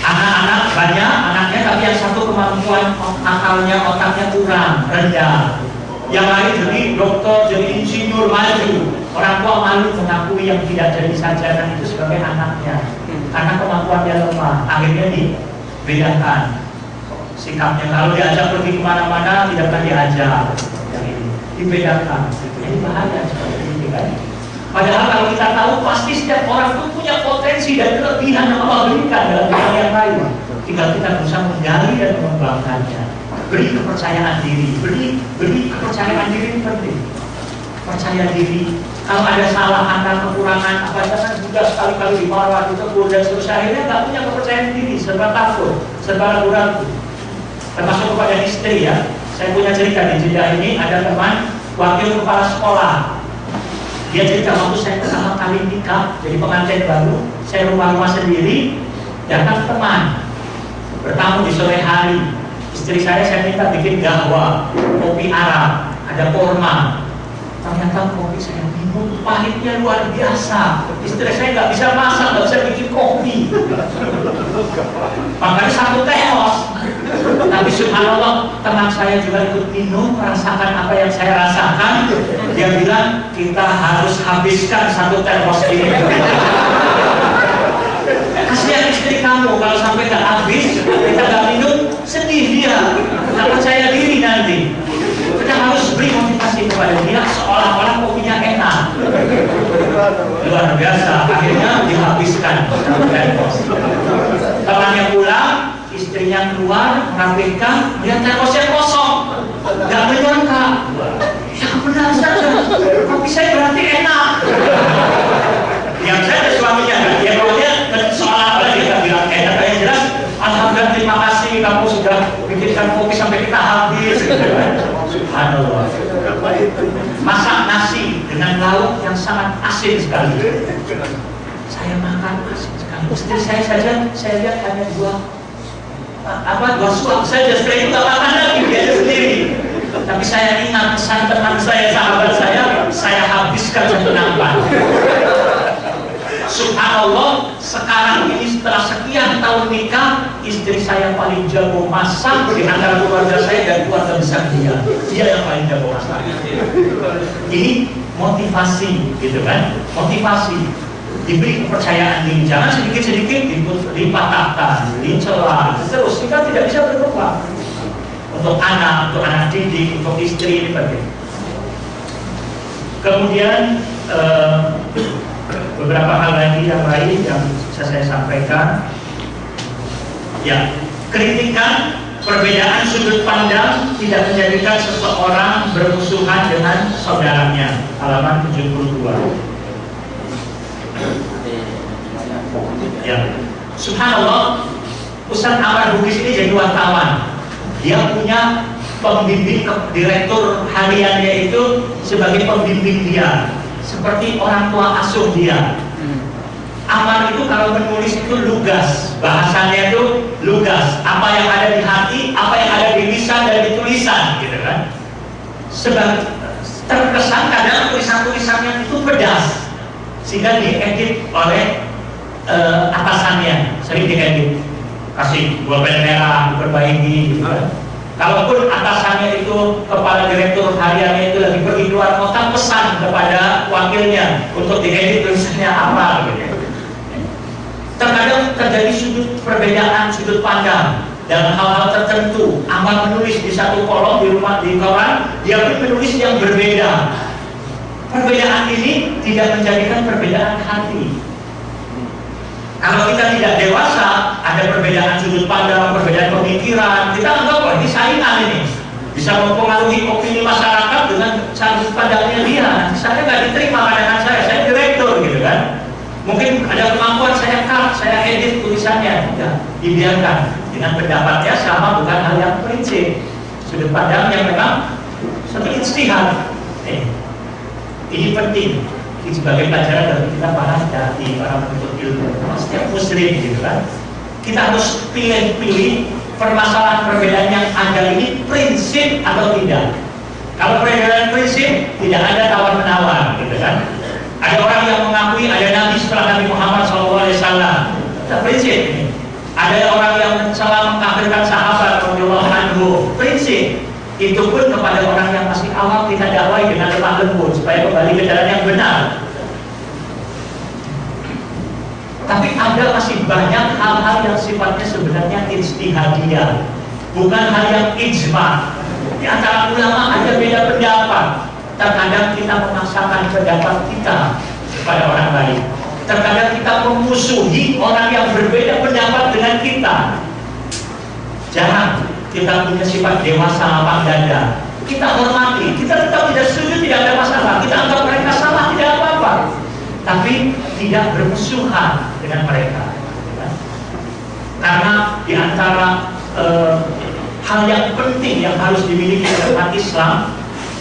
Anak-anak banyak anaknya, tapi yang satu kemampuan akalnya, otaknya kurang, rendah. Yang lain jadi dokter, jadi insinyur, maju. Orang tua malu mengakui yang tidak jadi sarjana itu sebagai anaknya, karena kemampuannya lemah. Akhirnya dibedakan sikapnya. Kalau diajak pergi kemana-mana tidak akan diajak. Yang ini dibedakan. Jadi bahaya seperti ini kan. Padahal kalau kita tahu pasti setiap orang itu punya potensi dan kelebihan yang Allah berikan dalam bidang yang lain. Tinggal kita berusaha menggali dan mengembangkannya. Beri kepercayaan diri, beri kepercayaan diri ini penting. Percaya diri. Kalau ada salah, anda kekurangan, apa jangan juga sekali-kali dimarah, ditegur dan seterusnya. Akhirnya nggak punya kepercayaan diri, serba takut, serba ragu-ragu. Termasuk kepada istri ya. Saya punya cerita di Jeddah ini, ada teman wakil kepala sekolah. Dia cerita waktu saya pertama kali nikah, jadi pengantin baru, saya rumah-rumah sendiri, datang teman, bertamu di sore hari. Istri saya minta bikin gahwa, kopi Arab, ada kurma. Ternyata kopi saya minum pahitnya luar biasa. Istri saya nggak bisa masak, nggak bisa bikin kopi. Makanya satu teos. Tapi subhanallah, teman saya juga ikut minum, merasakan apa yang saya rasakan. Dia bilang kita harus habiskan satu teos ini. Kasihan istri kamu kalau sampai nggak habis, kita nggak minum, sedih dia, nggak percaya diri nanti. Kita harus beri motivasi kepada dia seolah-olah kopinya enak. Luar biasa, akhirnya dihabiskan. Temannya pulang, istrinya keluar, merapikan, lihat termosnya kosong, nggak menyangka. Ya benar saja, kopi saya berarti enak. Yang saya ada suaminya, dia pokoknya seolah-olah dia bilang enak, yang jelas. Alhamdulillah, terima kasih kamu sudah bikinkan kopi sampai kita habis. Subhanallah. Masak nasi dengan lauk yang sangat asin sekali. Saya makan asin sekali. Istri saya saja, saya lihat hanya dua suap saja. Setelah itu nggak makan lagi, dia sendiri. Tapi saya ingat pesan teman saya, sahabat saya habiskan satu nampan. Subhanallah, sekarang ini setelah sekian tahun nikah, istri saya paling jago masak di antara keluarga saya dan keluarga besar dia. Dia yang paling jago masak. Ini motivasi, gitu kan? Motivasi. Diberi kepercayaan diri, jangan sedikit-sedikit dipatahkan, dicela, terus kita tidak bisa berkembang. Untuk anak didik, untuk istri ini penting. Kemudian beberapa hal lagi yang lain yang bisa saya sampaikan. Ya, kritikan perbedaan sudut pandang tidak menjadikan seseorang bermusuhan dengan saudaranya. Halaman 72. Ya, subhanallah, Ustaz Amar Bugis ini jadi wartawan. Dia punya pembimbing, direktur hariannya itu sebagai pembimbing dia, seperti orang tua asuh dia. Amar itu kalau menulis itu lugas, bahasanya itu lugas. Apa yang ada di hati, apa yang ada di lisan dan di tulisan, gitu kan. terkesan kadang tulisan-tulisannya itu pedas sehingga diedit oleh atasannya, sering diedit, kasih bolpen merah, diperbaiki gitu kan. Kalaupun atasannya itu kepala direktur hariannya itu lagi pergi keluar kota, pesan kepada wakilnya untuk diedit tulisannya apa gitu. Terkadang terjadi perbedaan sudut pandang dalam hal-hal tertentu. Amal menulis di satu kolom di rumah di koran, dia pun menulis yang berbeda. Perbedaan ini tidak menjadikan perbedaan hati. Kalau kita tidak dewasa, ada perbedaan sudut pandang, perbedaan pemikiran, kita anggap wah ini saingan ini, bisa mempengaruhi opini masyarakat dengan sudut pandangnya dia. Saya nggak diterima pandangan saya direktur gitu kan. Mungkin ada kemampuan saya cut, saya edit tulisannya, tidak dibiarkan. Dengan pendapatnya sama, bukan hal yang prinsip. Sudut pandang yang memang seperti ijtihad. Ini penting. Ini sebagai pelajaran dari kita para penuntut ilmu, setiap muslim gitu kan. Kita harus pilih-pilih permasalahan perbedaan yang ada ini prinsip atau tidak. Kalau perbedaan prinsip tidak ada tawar-menawar gitu kan. Ada orang yang mengakui ada Nabi setelah Nabi Muhammad SAW. Itu prinsip ini. Ada orang yang mencela mengkafirkan sahabat radhiyallahu anhu. Prinsip. Itu pun kepada orang yang masih awam kita dakwai dengan lemah lembut supaya kembali ke jalan yang benar. Tapi ada masih banyak hal-hal yang sifatnya sebenarnya ijtihadiyah, bukan hal yang ijma. Di antara ulama ada beda pendapat. Terkadang kita memaksakan pendapat kita kepada orang lain. Terkadang kita memusuhi orang yang berbeda pendapat dengan kita. Jangan kita punya sifat dewasa lapang dada. Kita hormati, kita tetap tidak setuju, tidak ada masalah. Kita anggap mereka salah, tidak apa-apa. Tapi tidak bermusuhan dengan mereka. Karena di antara hal yang penting yang harus dimiliki oleh umat Islam,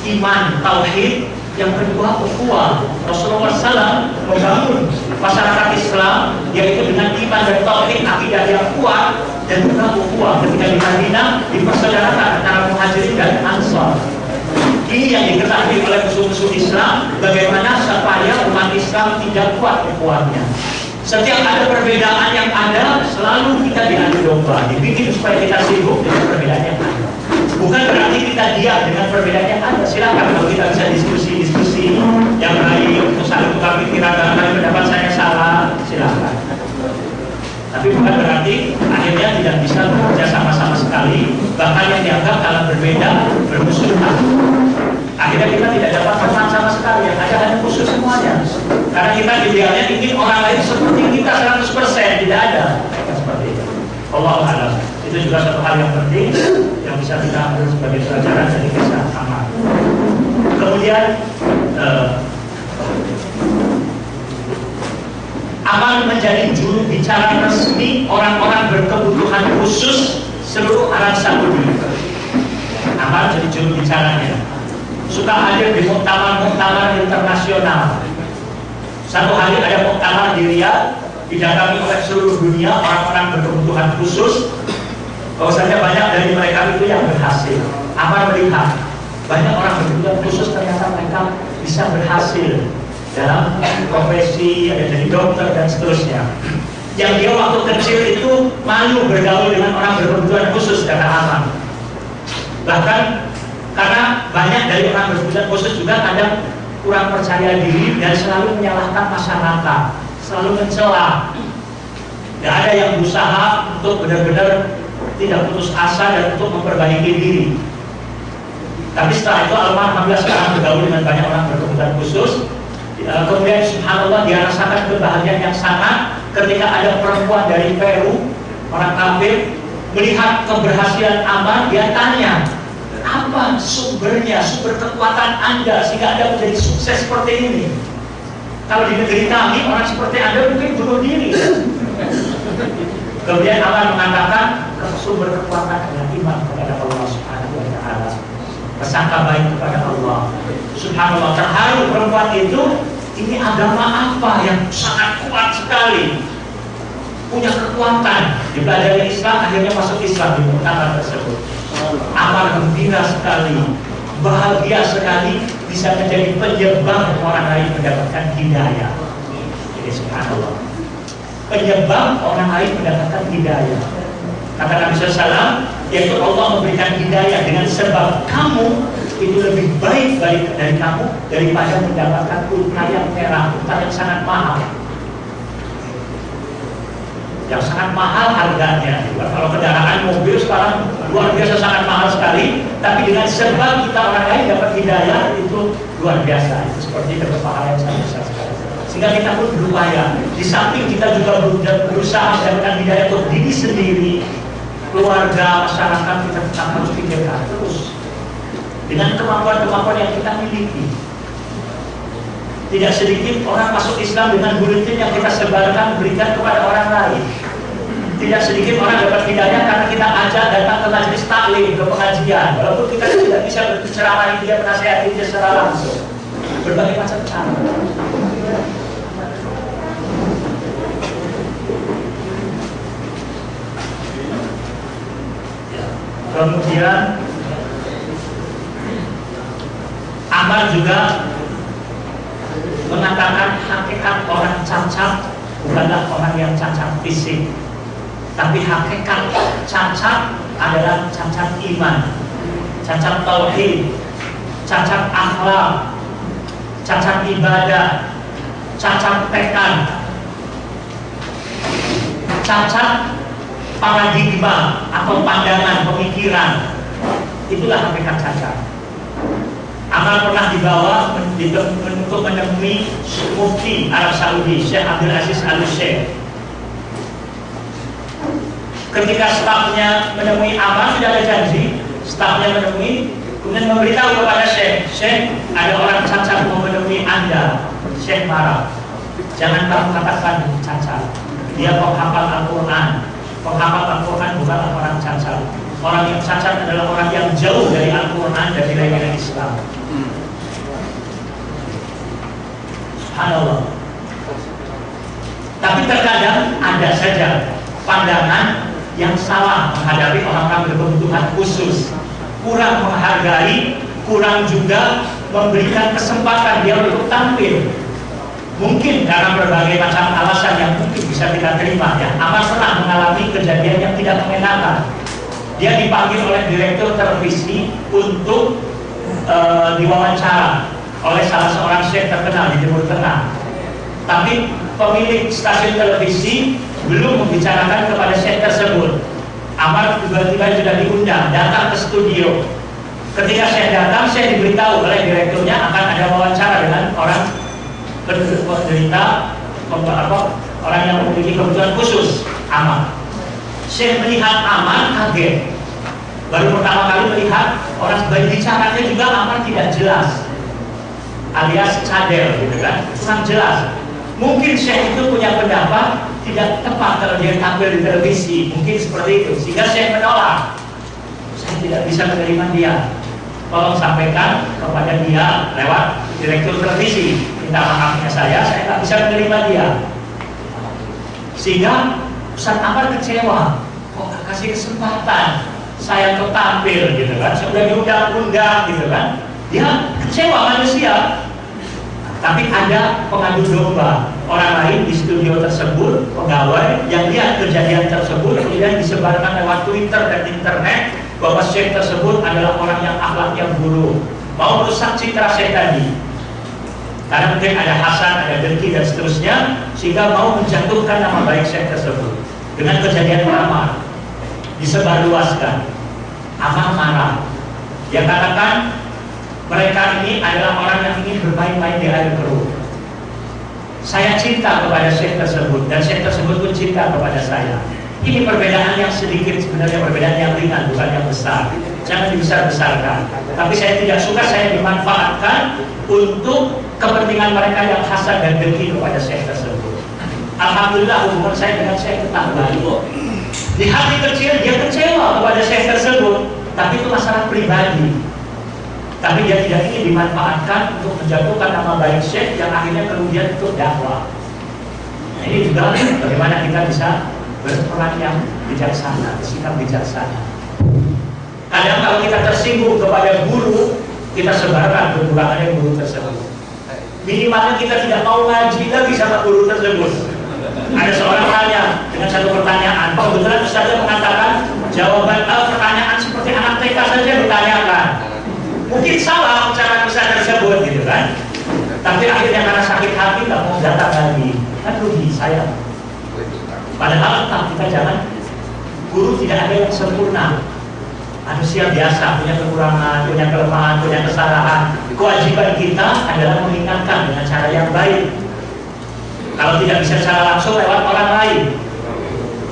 iman, tauhid. Yang kedua, ukhuwah. Rasulullah SAW membangun masyarakat Islam yaitu dengan iman dan tauhid, akidah yang kuat dan juga ukhuwah. Ketika di Madinah dipersaudarakan antara Muhajirin dan Ansar. Ini yang diketahui oleh musuh-musuh Islam, bagaimana supaya umat Islam tidak kuat ukhuwahnya. Setiap ada perbedaan yang ada, selalu kita diadu domba, dibikin supaya kita sibuk dengan perbedaan yang ada. Bukan berarti kita diam dengan perbedaan yang ada. Silakan kalau kita bisa diskusi yang lain, untuk saling tukar pikiran, barangkali pendapat saya salah, silakan. Tapi bukan berarti akhirnya tidak bisa bekerja sama-sama sekali, bahkan yang dianggap kalau berbeda bermusuhan. Akhirnya kita tidak dapat teman sama sekali, yang ada hanya musuh semuanya. Karena kita idealnya ingin orang lain seperti kita 100%, tidak ada seperti itu. Allahu a'lam. Itu juga satu hal yang penting yang bisa kita ambil sebagai pelajaran dari kisah amal. Kemudian amal menjadi juru bicara resmi orang-orang berkebutuhan khusus seluruh Arab Saudi. Amal jadi juru bicaranya. Suka hadir di muktamar internasional. Satu hari ada muktamar di Riyadh, didatangi oleh seluruh dunia orang-orang berkebutuhan khusus. Bahwasanya banyak dari mereka itu yang berhasil. Amal melihat banyak orang berkebutuhan khusus ternyata mereka bisa berhasil dalam profesi, ada jadi dokter dan seterusnya. Yang dia waktu kecil itu malu bergaul dengan orang berkebutuhan khusus kata Amal. Bahkan karena banyak dari orang berkebutuhan khusus juga kadang kurang percaya diri dan selalu menyalahkan masyarakat, selalu mencela. Tidak ada yang berusaha untuk benar-benar tidak putus asa dan untuk memperbaiki diri. Tapi setelah itu alhamdulillah sekarang bergaul dengan banyak orang berkebutuhan khusus. Kemudian subhanallah dia rasakan kebahagiaan yang sangat ketika ada perempuan dari Peru, orang kafir, melihat keberhasilan Amal, dia tanya, apa sumbernya, sumber kekuatan Anda sehingga Anda menjadi sukses seperti ini? Kalau di negeri kami orang seperti Anda mungkin bunuh diri. Kemudian Amal mengatakan sumber kekuatan adalah iman kepada Allah Subhanahu wa Ta'ala, bersangka baik kepada Allah. Subhanallah, terharu perempuan itu. Ini agama apa yang sangat kuat sekali, punya kekuatan. Dipelajari Islam, akhirnya masuk Islam di muktamar tersebut. Amal gembira sekali, bahagia sekali bisa menjadi penyebab orang lain mendapatkan hidayah. Jadi subhanallah, penyebab orang lain mendapatkan hidayah. Kata Nabi SAW, yaitu Allah memberikan hidayah dengan sebab kamu itu lebih baik dari kamu daripada mendapatkan unta yang merah, unta yang sangat mahal. Yang sangat mahal harganya. Kalau kendaraan mobil sekarang luar biasa sangat mahal sekali, tapi dengan sebab kita orang lain dapat hidayah itu luar biasa. Itu seperti dapat pahala yang sangat besar sekali. Sehingga kita pun berupaya. Di samping kita juga berusaha mendapatkan hidayah untuk diri sendiri, keluarga, masyarakat, kita tetap harus pikirkan terus dengan kemampuan-kemampuan yang kita miliki. Tidak sedikit orang masuk Islam dengan buletin yang kita sebarkan, berikan kepada orang lain. Tidak sedikit orang dapat hidayah karena kita ajak datang ke majelis taklim, ke pengajian. Walaupun kita tidak bisa berceramah, dia menasihati dia secara langsung. Berbagai macam cara. Kemudian Ammar juga mengatakan hakikat orang cacat bukanlah orang yang cacat fisik, tapi hakikat cacat adalah cacat iman, cacat tauhid, cacat akhlak, cacat ibadah, cacat tekad, cacat paradigma atau pandangan pemikiran. Itulah hakikat cacat. Ammar pernah dibawa untuk menemui Mufti Arab Saudi, Syekh Abdul Aziz Al-Syekh. Ketika stafnya menemui Ammar, tidak ada janji, stafnya menemui, kemudian memberitahu kepada Syekh, ada orang cacat mau menemui Anda. Syekh marah, jangan kamu katakan cacat, dia penghafal Al-Quran. Penghafal Al-Quran bukanlah orang cacat. Orang yang cacat adalah orang yang jauh dari Al-Quran dan nilai-nilai Islam. Subhanallah. Tapi terkadang ada saja pandangan yang salah menghadapi orang-orang berkebutuhan khusus, kurang menghargai, kurang juga memberikan kesempatan dia untuk tampil. Mungkin karena berbagai macam alasan yang mungkin bisa kita terima ya. Ammar pernah mengalami kejadian yang tidak mengenakan. Dia dipanggil oleh direktur televisi untuk diwawancara oleh salah seorang syekh terkenal di Timur Tengah. Tapi pemilik stasiun televisi belum membicarakan kepada syekh tersebut. Ammar tiba-tiba sudah diundang datang ke studio. Ketika syekh datang, syekh diberitahu oleh direkturnya akan ada wawancara dengan orang penderita, orang yang memiliki kebutuhan khusus, Ammar. Syekh melihat Ammar kaget. Baru pertama kali melihat orang bicaranya juga Ammar tidak jelas, alias cadel gitu kan, kurang jelas. Mungkin Syekh itu punya pendapat tidak tepat kalau dia tampil di televisi, mungkin seperti itu. Sehingga Syekh menolak. Saya tidak bisa menerima dia. Tolong sampaikan kepada dia lewat direktur televisi. Minta maafnya saya nggak bisa menerima dia. Sehingga Ustaz Ammar kecewa. Kok gak kasih kesempatan saya untuk tampil gitu kan, sudah diundang-undang gitu kan. Dia kecewa manusia. Tapi ada pengadu domba orang lain di studio tersebut, pegawai yang lihat kejadian tersebut, kemudian disebarkan lewat Twitter dan internet bahwa syekh tersebut adalah orang yang akhlaknya buruk, mau merusak citra syekh tadi. Karena mungkin ada hasad, ada dengki dan seterusnya, sehingga mau menjatuhkan nama baik syekh tersebut. Dengan kejadian Ammar disebarluaskan, Ammar marah. Dia katakan mereka ini adalah orang yang ingin bermain-main di air keruh. Saya cinta kepada syekh tersebut dan syekh tersebut pun cinta kepada saya. Ini perbedaan yang sedikit, sebenarnya perbedaan yang ringan, bukan yang besar. Jangan dibesar-besarkan. Tapi saya tidak suka saya dimanfaatkan untuk kepentingan mereka yang hasad dan dengki kepada syekh tersebut. Alhamdulillah hubungan saya dengan syekh tetap baik. Di hati kecil dia kecewa kepada syekh tersebut, tapi itu masalah pribadi. Tapi dia tidak ingin dimanfaatkan untuk menjatuhkan nama baik syekh yang akhirnya kemudian untuk dakwah. Nah, ini juga bagaimana kita bisa berperan yang bijaksana, sikap bijaksana. Kadang kalau kita tersinggung kepada guru, kita sebarkan kekurangannya guru tersebut. Minimalnya kita tidak mau ngaji lagi sama guru tersebut. Ada seorang tanya dengan satu pertanyaan, kebetulan Ustaznya mengatakan jawaban pertanyaan seperti anak TK saja ditanyakan. Mungkin salah ucapan Ustaz tersebut gitu kan. Tapi akhirnya karena sakit hati nggak mau datang lagi. Kan rugi saya. Padahal kita jangan, guru tidak ada yang sempurna. Manusia biasa, punya kekurangan, punya kelemahan, punya kesalahan. Kewajiban kita adalah mengingatkan dengan cara yang baik. Kalau tidak bisa secara langsung lewat orang lain.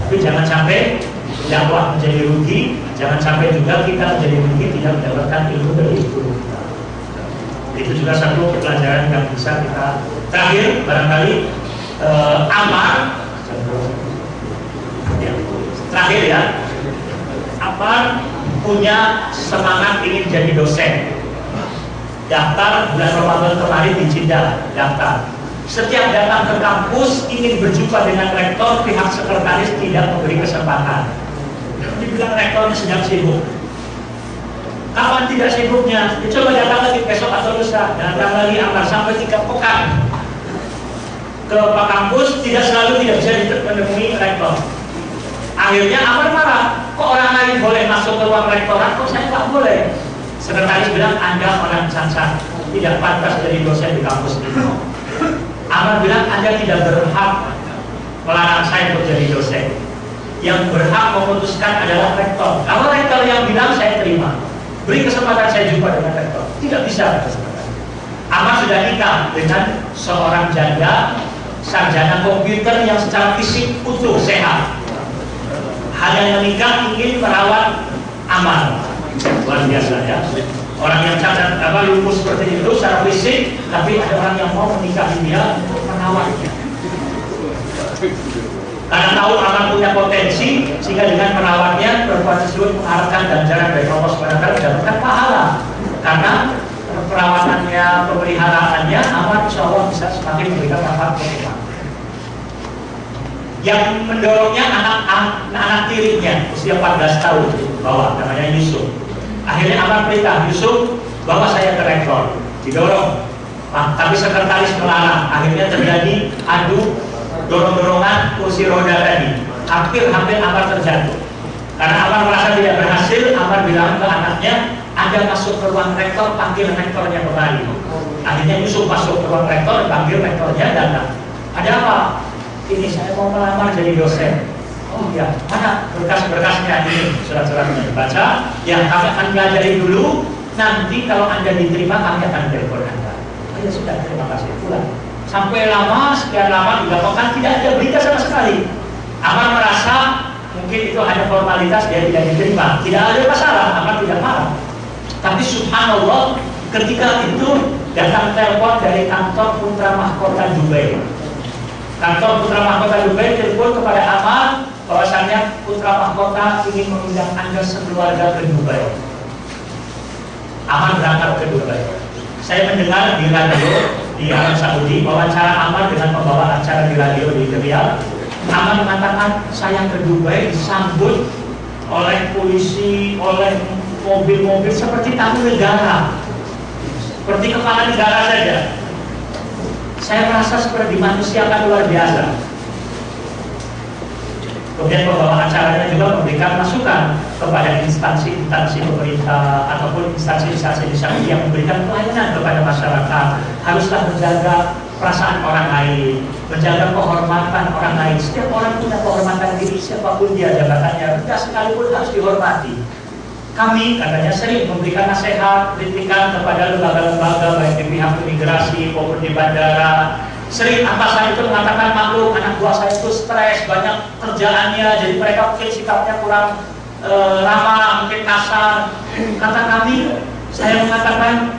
Tapi jangan sampai dakwah menjadi rugi, jangan sampai juga kita menjadi rugi tidak mendapatkan ilmu dari guru kita. Itu juga satu pelajaran yang bisa kita. Terakhir, barangkali Ammar. Ya, terakhir ya, Ammar punya semangat ingin jadi dosen. Daftar bulan Ramadan kemarin di Jeddah, daftar. Setiap datang ke kampus ingin berjumpa dengan rektor, pihak sekretaris tidak memberi kesempatan. Dibilang rektornya sedang sibuk. Kapan tidak sibuknya? Ya, coba datang lagi besok atau lusa. Datang lagi Ammar sampai 3 pekan ke Pak kampus, tidak selalu tidak bisa menemui rektor. Akhirnya Ammar marah. Kok orang lain boleh masuk ke ruang rektorat, kok saya nggak boleh? Sekretaris bilang Anda orang cacat, tidak pantas jadi dosen di kampus ini. Ammar bilang Anda tidak berhak melarang saya untuk jadi dosen. Yang berhak memutuskan adalah rektor. Kalau rektor yang bilang saya terima, beri kesempatan saya jumpa dengan rektor. Tidak bisa kesempatan. Ammar sudah nikah dengan seorang janda sarjana komputer yang secara fisik utuh, sehat. Hanya menikah ingin merawat Ammar. Luar biasa ya. Orang yang cacat lumpuh seperti itu secara fisik, tapi ada orang yang mau menikahi dia untuk merawatnya. Karena tahu Ammar punya potensi, sehingga dengan merawatnya perempuan tersebut mengharapkan ganjaran dari Allah SWT mendapatkan pahala. Karena perawatannya, pemeliharaannya, Ammar insya Allah bisa semakin memberikan manfaat untuk Ammar. Yang mendorongnya anak tirinya usia 14 tahun bawah, namanya Yusuf. Akhirnya Ammar perintah Yusuf bawa saya ke rektor, didorong. Tapi sekretaris melarang. Akhirnya terjadi adu dorong-dorongan kursi roda tadi. Hampir Ammar terjatuh. Karena Ammar merasa tidak berhasil, Ammar bilang ke anaknya, Anda masuk ke ruang rektor, panggil rektornya kembali. Akhirnya Yusuf masuk ke ruang rektor, panggil rektornya datang. Ada apa? Ini saya mau melamar jadi dosen. Oh iya, mana berkas-berkasnya ini, surat-suratnya dibaca. Ya, kami akan pelajari dulu. Nanti kalau Anda diterima, kami akan telepon Anda. Oh ya sudah, terima kasih. Pulang. Sampai lama, sekian lama, 3 pekan tidak ada berita sama sekali. Ammar merasa mungkin itu hanya formalitas, dia tidak diterima. Tidak ada masalah, Ammar tidak marah. Tapi subhanallah, ketika itu datang telepon dari kantor Putra Mahkota Dubai. Kantor Putra Mahkota Dubai telepon kepada Ammar bahwasannya Putra Mahkota ingin mengundang Anda sekeluarga ke Dubai. Ammar berangkat ke Dubai. Saya mendengar di radio di Arab Saudi wawancara Ammar dengan pembawa acara di radio di Riyadh. Ammar mengatakan saya ke Dubai disambut oleh polisi, oleh mobil-mobil seperti tamu negara, seperti kepala negara saja. Saya merasa seperti manusia kan luar biasa. Kemudian pembawa acaranya juga memberikan masukan kepada instansi-instansi pemerintah ataupun instansi-instansi yang memberikan pelayanan kepada masyarakat. Haruslah menjaga perasaan orang lain, menjaga kehormatan orang lain. Setiap orang punya kehormatan diri, siapapun dia jabatannya, rendah sekalipun harus dihormati. Kami katanya sering memberikan nasihat, kritikan kepada lembaga-lembaga baik di pihak imigrasi maupun di bandara. Sering atasan itu mengatakan maklum anak buah saya itu stres, banyak kerjaannya, jadi mereka mungkin sikapnya kurang ramah, mungkin kasar. Kata kami, saya mengatakan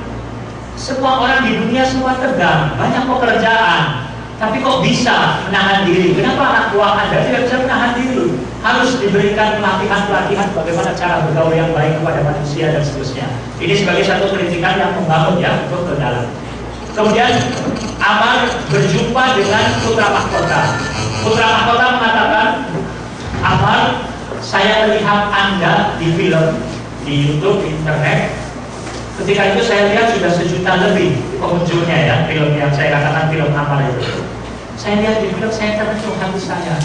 semua orang di dunia semua tegang, banyak pekerjaan, tapi kok bisa menahan diri? Kenapa anak buah Anda tidak bisa menahan diri? Harus diberikan pelatihan-pelatihan bagaimana cara bergaul yang baik kepada manusia dan seterusnya. Ini sebagai satu kritikan yang membangun ya untuk ke dalam. Kemudian Ammar berjumpa dengan Putra Mahkota. Putra Mahkota mengatakan, Ammar, saya melihat Anda di film, di YouTube, di internet. Ketika itu saya lihat sudah 1 juta lebih pengunjungnya ya, film yang saya katakan film amal itu. Saya lihat di film, saya tersentuh hati saya.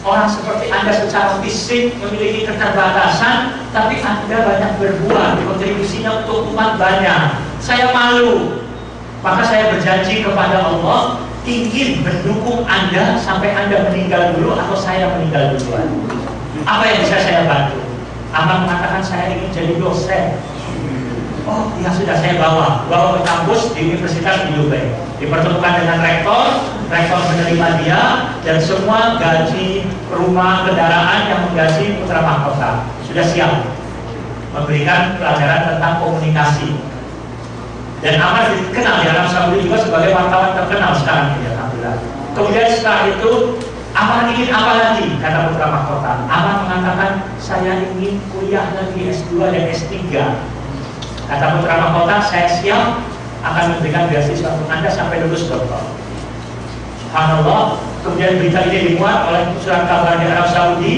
Orang seperti Anda secara fisik memiliki keterbatasan, tapi Anda banyak berbuat, kontribusinya untuk umat banyak. Saya malu. Maka saya berjanji kepada Allah, ingin mendukung Anda sampai Anda meninggal dulu atau saya meninggal duluan. Apa yang bisa saya bantu? Anda mengatakan saya ingin jadi dosen. Oh, ya sudah, saya bawa ke kampus di Universitas di Dubai. Dipertemukan dengan rektor menerima dia, dan semua gaji rumah, kendaraan yang menggaji putra mahkota sudah siap memberikan pelajaran tentang komunikasi. Dan Amar dikenal di Arab Saudi juga sebagai wartawan terkenal sekarang ini, alhamdulillah. Kemudian setelah itu Amar ingin apa lagi, kata putra mahkota. Amar mengatakan, saya ingin kuliah lagi S2 dan S3. Kata putra mahkota, saya siap akan memberikan beasiswa untuk Anda sampai lulus doktor. Subhanallah. Kemudian berita ini dimuat oleh surat kabar di Arab Saudi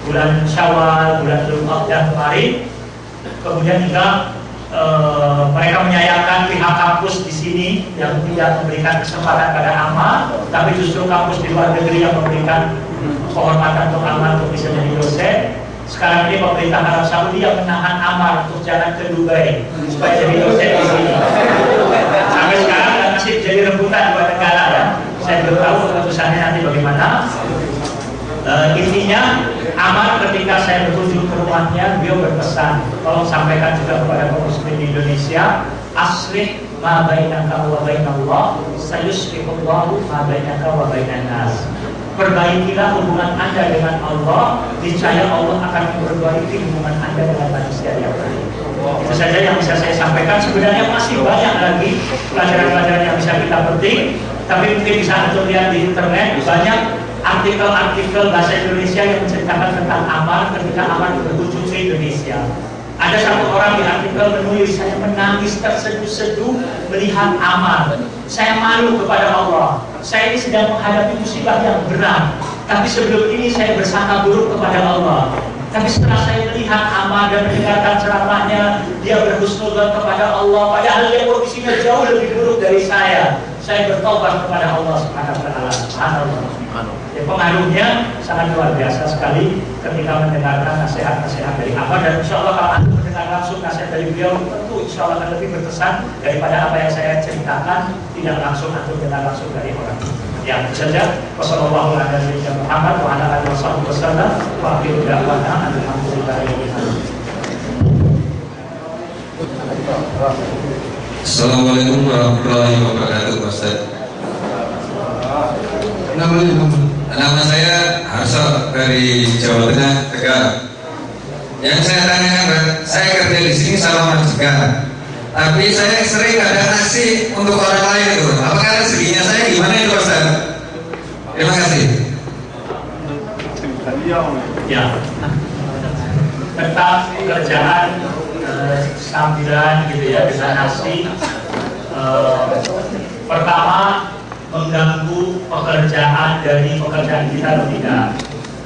bulan Syawal, bulan Dzulqa'dah kemarin. Kemudian juga mereka menyayangkan pihak kampus di sini yang tidak memberikan kesempatan pada Amar, tapi justru kampus di luar negeri yang memberikan penghormatan untuk Amar untuk bisa jadi dosen. Sekarang ini pemerintah Arab Saudi yang menahan Amar untuk jalan ke Dubai supaya jadi dosen di sini. Sampai sekarang masih jadi rebutan dua negara ya. Saya belum tahu keputusannya nanti bagaimana. Intinya Amar ketika saya berkunjung ke rumahnya, beliau berpesan, tolong sampaikan juga kepada kaum muslimin di Indonesia, aslih ma bainaka wa bainallah, sayuslihullahu ma bainaka wa bainan nas. Perbaikilah hubungan Anda dengan Allah, niscaya Allah akan memperbaiki hubungan Anda dengan manusia yang lain. Itu saja yang bisa saya sampaikan. Sebenarnya masih banyak lagi pelajaran-pelajaran yang bisa kita petik, tapi mungkin bisa Anda lihat di internet banyak artikel-artikel bahasa Indonesia yang menceritakan tentang Amar ketika Amar berkunjung ke Indonesia. Ada satu orang di artikel menulis, saya menangis terseduh-seduh melihat Amar. Saya malu kepada Allah. Saya ini sedang menghadapi musibah yang berat, tapi sebelum ini saya bersangka buruk kepada Allah. Tapi setelah saya melihat Amar dan mendengarkan ceramahnya, dia berhusnudzon kepada Allah, padahal dia kondisinya jauh lebih buruk dari saya bertobat kepada Allah Subhanahu wa taala. Subhanallah. Ya, pengaruhnya sangat luar biasa sekali ketika mendengarkan nasihat-nasihat dari Amar, dan insya Allah kalau Anda mendengar langsung nasihat dari beliau, tentu insya Allah akan lebih berkesan daripada apa yang saya ceritakan tidak langsung atau dengar langsung dari orang. Ya, itu saja. Wassalamualaikum warahmatullahi wabarakatuh. Assalamualaikum warahmatullahi wabarakatuh, Ustaz. Nama saya Harsal dari Jawa Tengah, Tegal. Yang saya tanyakan, saya kerja di sini sama majikan, tapi saya sering ada ngasih untuk orang lain itu. Apakah rezekinya saya gimana itu, Ustaz? Terima kasih. Ya, tentang pekerjaan sambilan gitu ya dengan nasi. Pertama, mengganggu pekerjaan dari pekerjaan kita atau tidak.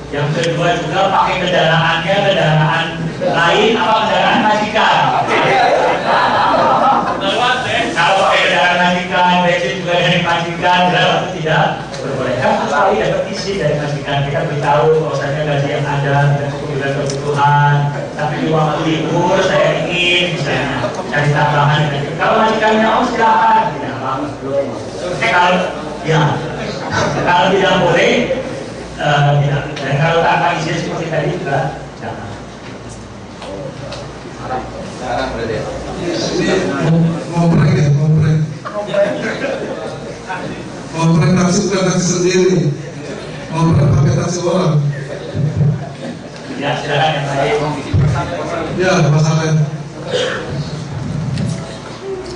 Yang kedua juga pakai kendaraannya kendaraan lain apa kendaraan majikan. Kalau pakai kendaraan majikan, bensin juga dari majikan, tidak berbolehkan. Kecuali ada isi dari majikan, kita beritahu bahwasanya gaji yang ada tidak cukup dengan kebutuhan, tapi di waktu libur saya ingin misalnya cari tambahan. Kalau majikannya silakan, tidak apa-apa. Kalau tidak boleh, tidak. Dan kalau tanpa izin seperti tadi juga jangan. Ngoprek taksi bukan taksi sendiri, ngoprek pakai taksi orang. Ya, silakan yang lain. Ya, masalah.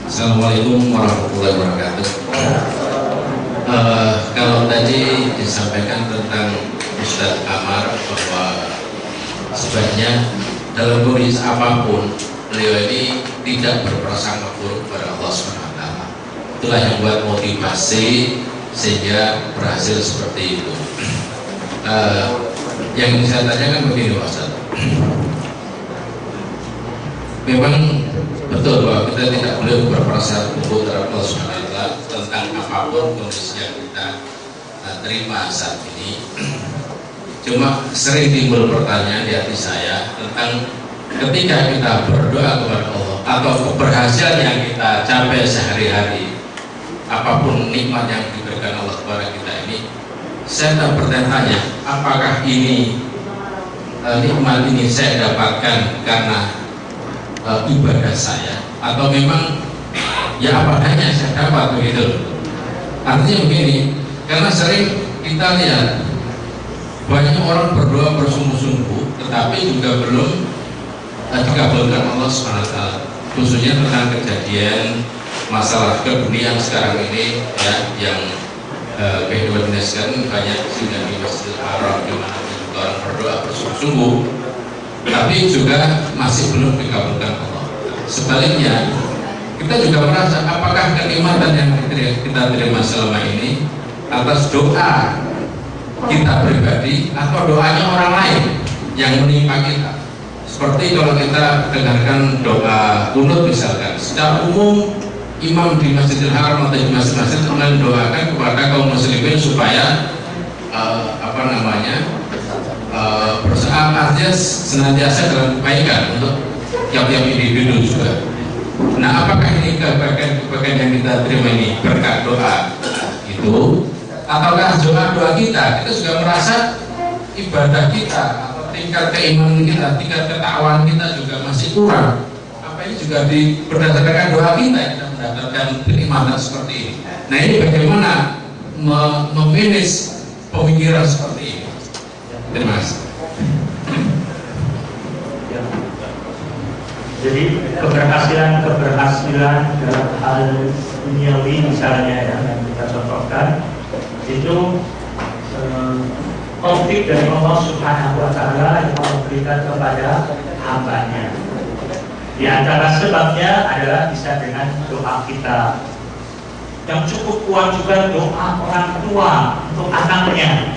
Assalamualaikum warahmatullahi wabarakatuh. Kalau tadi disampaikan tentang Ustadz Amar bahwa sebaiknya dalam kondisi apapun beliau ini tidak berprasangka buruk kepada Allah SWT. Itulah yang buat motivasi sehingga berhasil seperti itu. Yang ingin saya tanyakan begini, Ustadz. memang betul bahwa kita tidak boleh berprasangka buruk terhadap Allah Subhanahu wa Ta'ala tentang apapun kondisi yang kita terima saat ini. Cuma sering timbul pertanyaan di hati saya tentang ketika kita berdoa kepada Allah atau keberhasilan yang kita capai sehari-hari, apapun nikmat yang diberikan Allah kepada kita ini, saya tak bertanya apakah ini nikmat ini saya dapatkan karena ibadah saya atau memang ya apa adanya saya dapat begitu. Artinya begini, karena sering kita lihat banyak orang berdoa bersungguh-sungguh tetapi juga belum dikabulkan Allah SWT, khususnya tentang kejadian masalah keduniaan sekarang ini ya, yang kehidupan dunia sekarang banyak sudah di Masjidil Haram di mana orang berdoa bersungguh-sungguh tapi juga masih belum dikabulkan Allah. Sebaliknya kita juga merasa apakah kenikmatan yang kita terima selama ini atas doa kita pribadi atau doanya orang lain yang menimpa kita. Seperti kalau kita dengarkan doa kunut misalkan, secara umum imam di Masjidil Haram atau di masjid-masjid mendoakan kepada kaum muslimin supaya artinya senantiasa dalam kebaikan untuk tiap-tiap individu juga. Nah, apakah ini kebaikan yang kita terima ini berkat doa itu, ataukah doa kita juga merasa ibadah kita atau tingkat keimanan kita, tingkat ketakwaan kita juga masih kurang? Apa ini juga berdasarkan doa kita mendapatkan kenikmatan seperti ini? Nah, ini bagaimana memanage pemikiran seperti ini? Terima kasih. Jadi keberhasilan dalam hal duniawi misalnya yang kita contohkan itu taufik dari Allah Subhanahu wa Ta'ala yang memberikan kepada hambanya. Di antara sebabnya adalah bisa dengan doa kita. Yang cukup kuat juga doa orang tua untuk anaknya.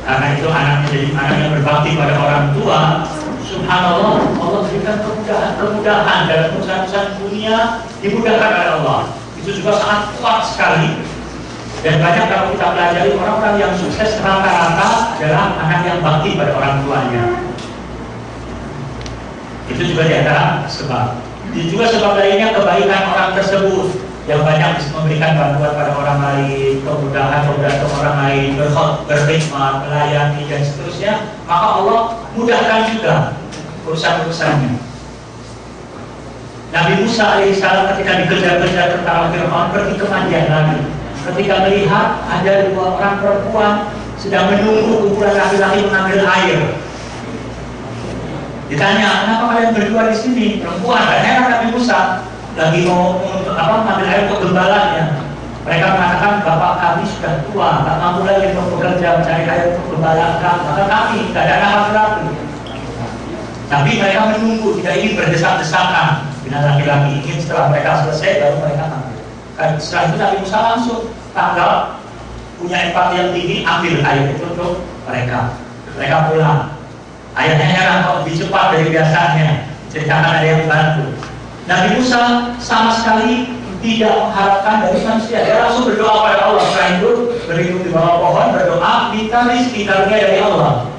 Karena itu anaknya jadi anak yang berbakti pada orang tua. Subhanallah, Allah berikan kemudahan dalam urusan-urusan dunia, dimudahkan oleh Allah. Itu juga sangat kuat sekali. Dan banyak kalau kita pelajari orang-orang yang sukses rata-rata adalah anak yang bakti pada orang tuanya. Itu juga di antara sebab. Itu juga sebab lainnya kebaikan orang tersebut yang banyak memberikan bantuan pada orang lain, kemudahan untuk orang lain, berkhidmat, melayani dan seterusnya, maka Allah mudahkan juga urusan-urusannya. Nabi Musa alaihissalam ketika dikejar-kejar tentara Fir'aun pergi ke Madian lagi. Ketika melihat ada dua orang perempuan sedang menunggu kumpulan laki-laki mengambil air. Ditanya, kenapa kalian berdua di sini? Perempuan, dan heran Nabi Musa lagi mau mengambil air untuk gembalanya. Mereka mengatakan, bapak kami sudah tua, tak mampu lagi untuk bekerja mencari air untuk gembalakan, maka kami tidak ada anak laki. Tapi mereka menunggu, tidak ingin berdesak-desakan dengan laki-laki. Ingin setelah mereka selesai baru mereka ambil. Setelah itu Nabi Musa langsung tanggap, punya empati yang tinggi, ambil air itu untuk mereka. Mereka pulang. Ayahnya heran kok lebih cepat dari biasanya. Ceritakan ada yang bantu. Nabi Musa sama sekali tidak mengharapkan dari manusia. Dia langsung berdoa pada Allah. Setelah itu berlindung di bawah pohon, berdoa minta rezeki karunia dari Allah.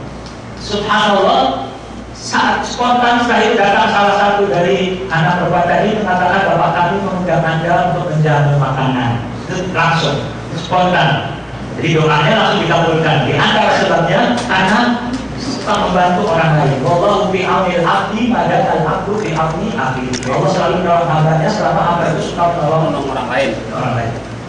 Subhanallah, saat spontan setelah itu datang salah satu dari anak perempuan tadi mengatakan, bapak kami mengundang Anda untuk menjamu makanan. Itu langsung spontan. Jadi doanya langsung dikabulkan. Di antara sebabnya karena suka membantu orang lain. Wallahu fi aunil abdi mada al-abdu fi auni akhi. Allah selalu menolong hambanya selama hamba itu suka menolong orang lain.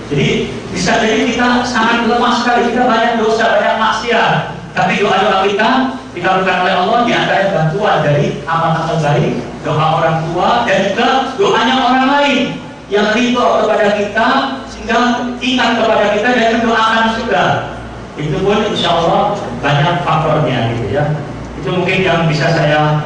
Jadi bisa jadi kita sangat lemah sekali, kita banyak dosa, banyak maksiat. Tapi doa-doa kita dikabulkan oleh Allah, di antara bantuan dari amal-amal baik, doa orang tua dan juga doanya orang lain yang ridho kepada kita sehingga ingat kepada kita dan mendoakan juga. Itu pun insya Allah banyak faktornya gitu ya. Itu mungkin yang bisa saya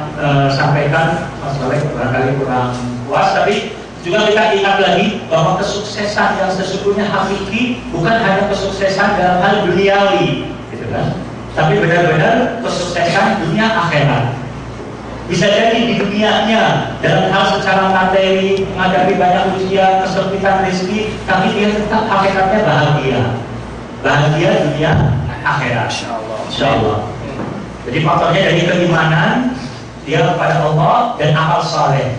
sampaikan. Mas Balek barangkali kurang puas, tapi juga kita ingat lagi bahwa kesuksesan yang sesungguhnya hakiki bukan hanya kesuksesan dalam hal duniawi gitu kan, tapi benar-benar kesuksesan dunia akhirat. Bisa jadi di dunianya dalam hal secara materi menghadapi banyak ujian, kesempitan rezeki, tapi dia tetap hakikatnya bahagia dunia akhirat. Insyaallah. Jadi faktornya dari keimanan dia kepada Allah dan amal saleh.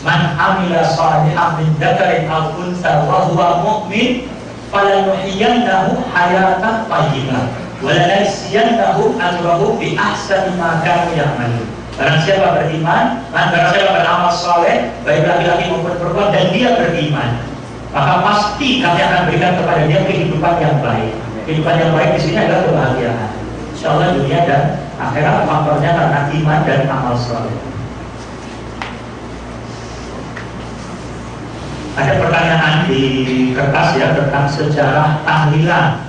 Man amila shalihan min dzakarin aw untha wa huwa mu'min falanuhyiyannahu hayatan thayyibah wa lanajziyannahum ajrahum bi ahsani ma kanu ya'malun. Barang siapa beriman, barang siapa beramal saleh, baik laki-laki maupun perempuan, dan dia beriman, maka pasti kami akan berikan kepada dia kehidupan yang baik. Kehidupan yang baik di sini adalah kebahagiaan. Insyaallah dunia dan akhirat faktornya karena iman dan amal saleh. Ada pertanyaan di kertas ya tentang sejarah tahlilan.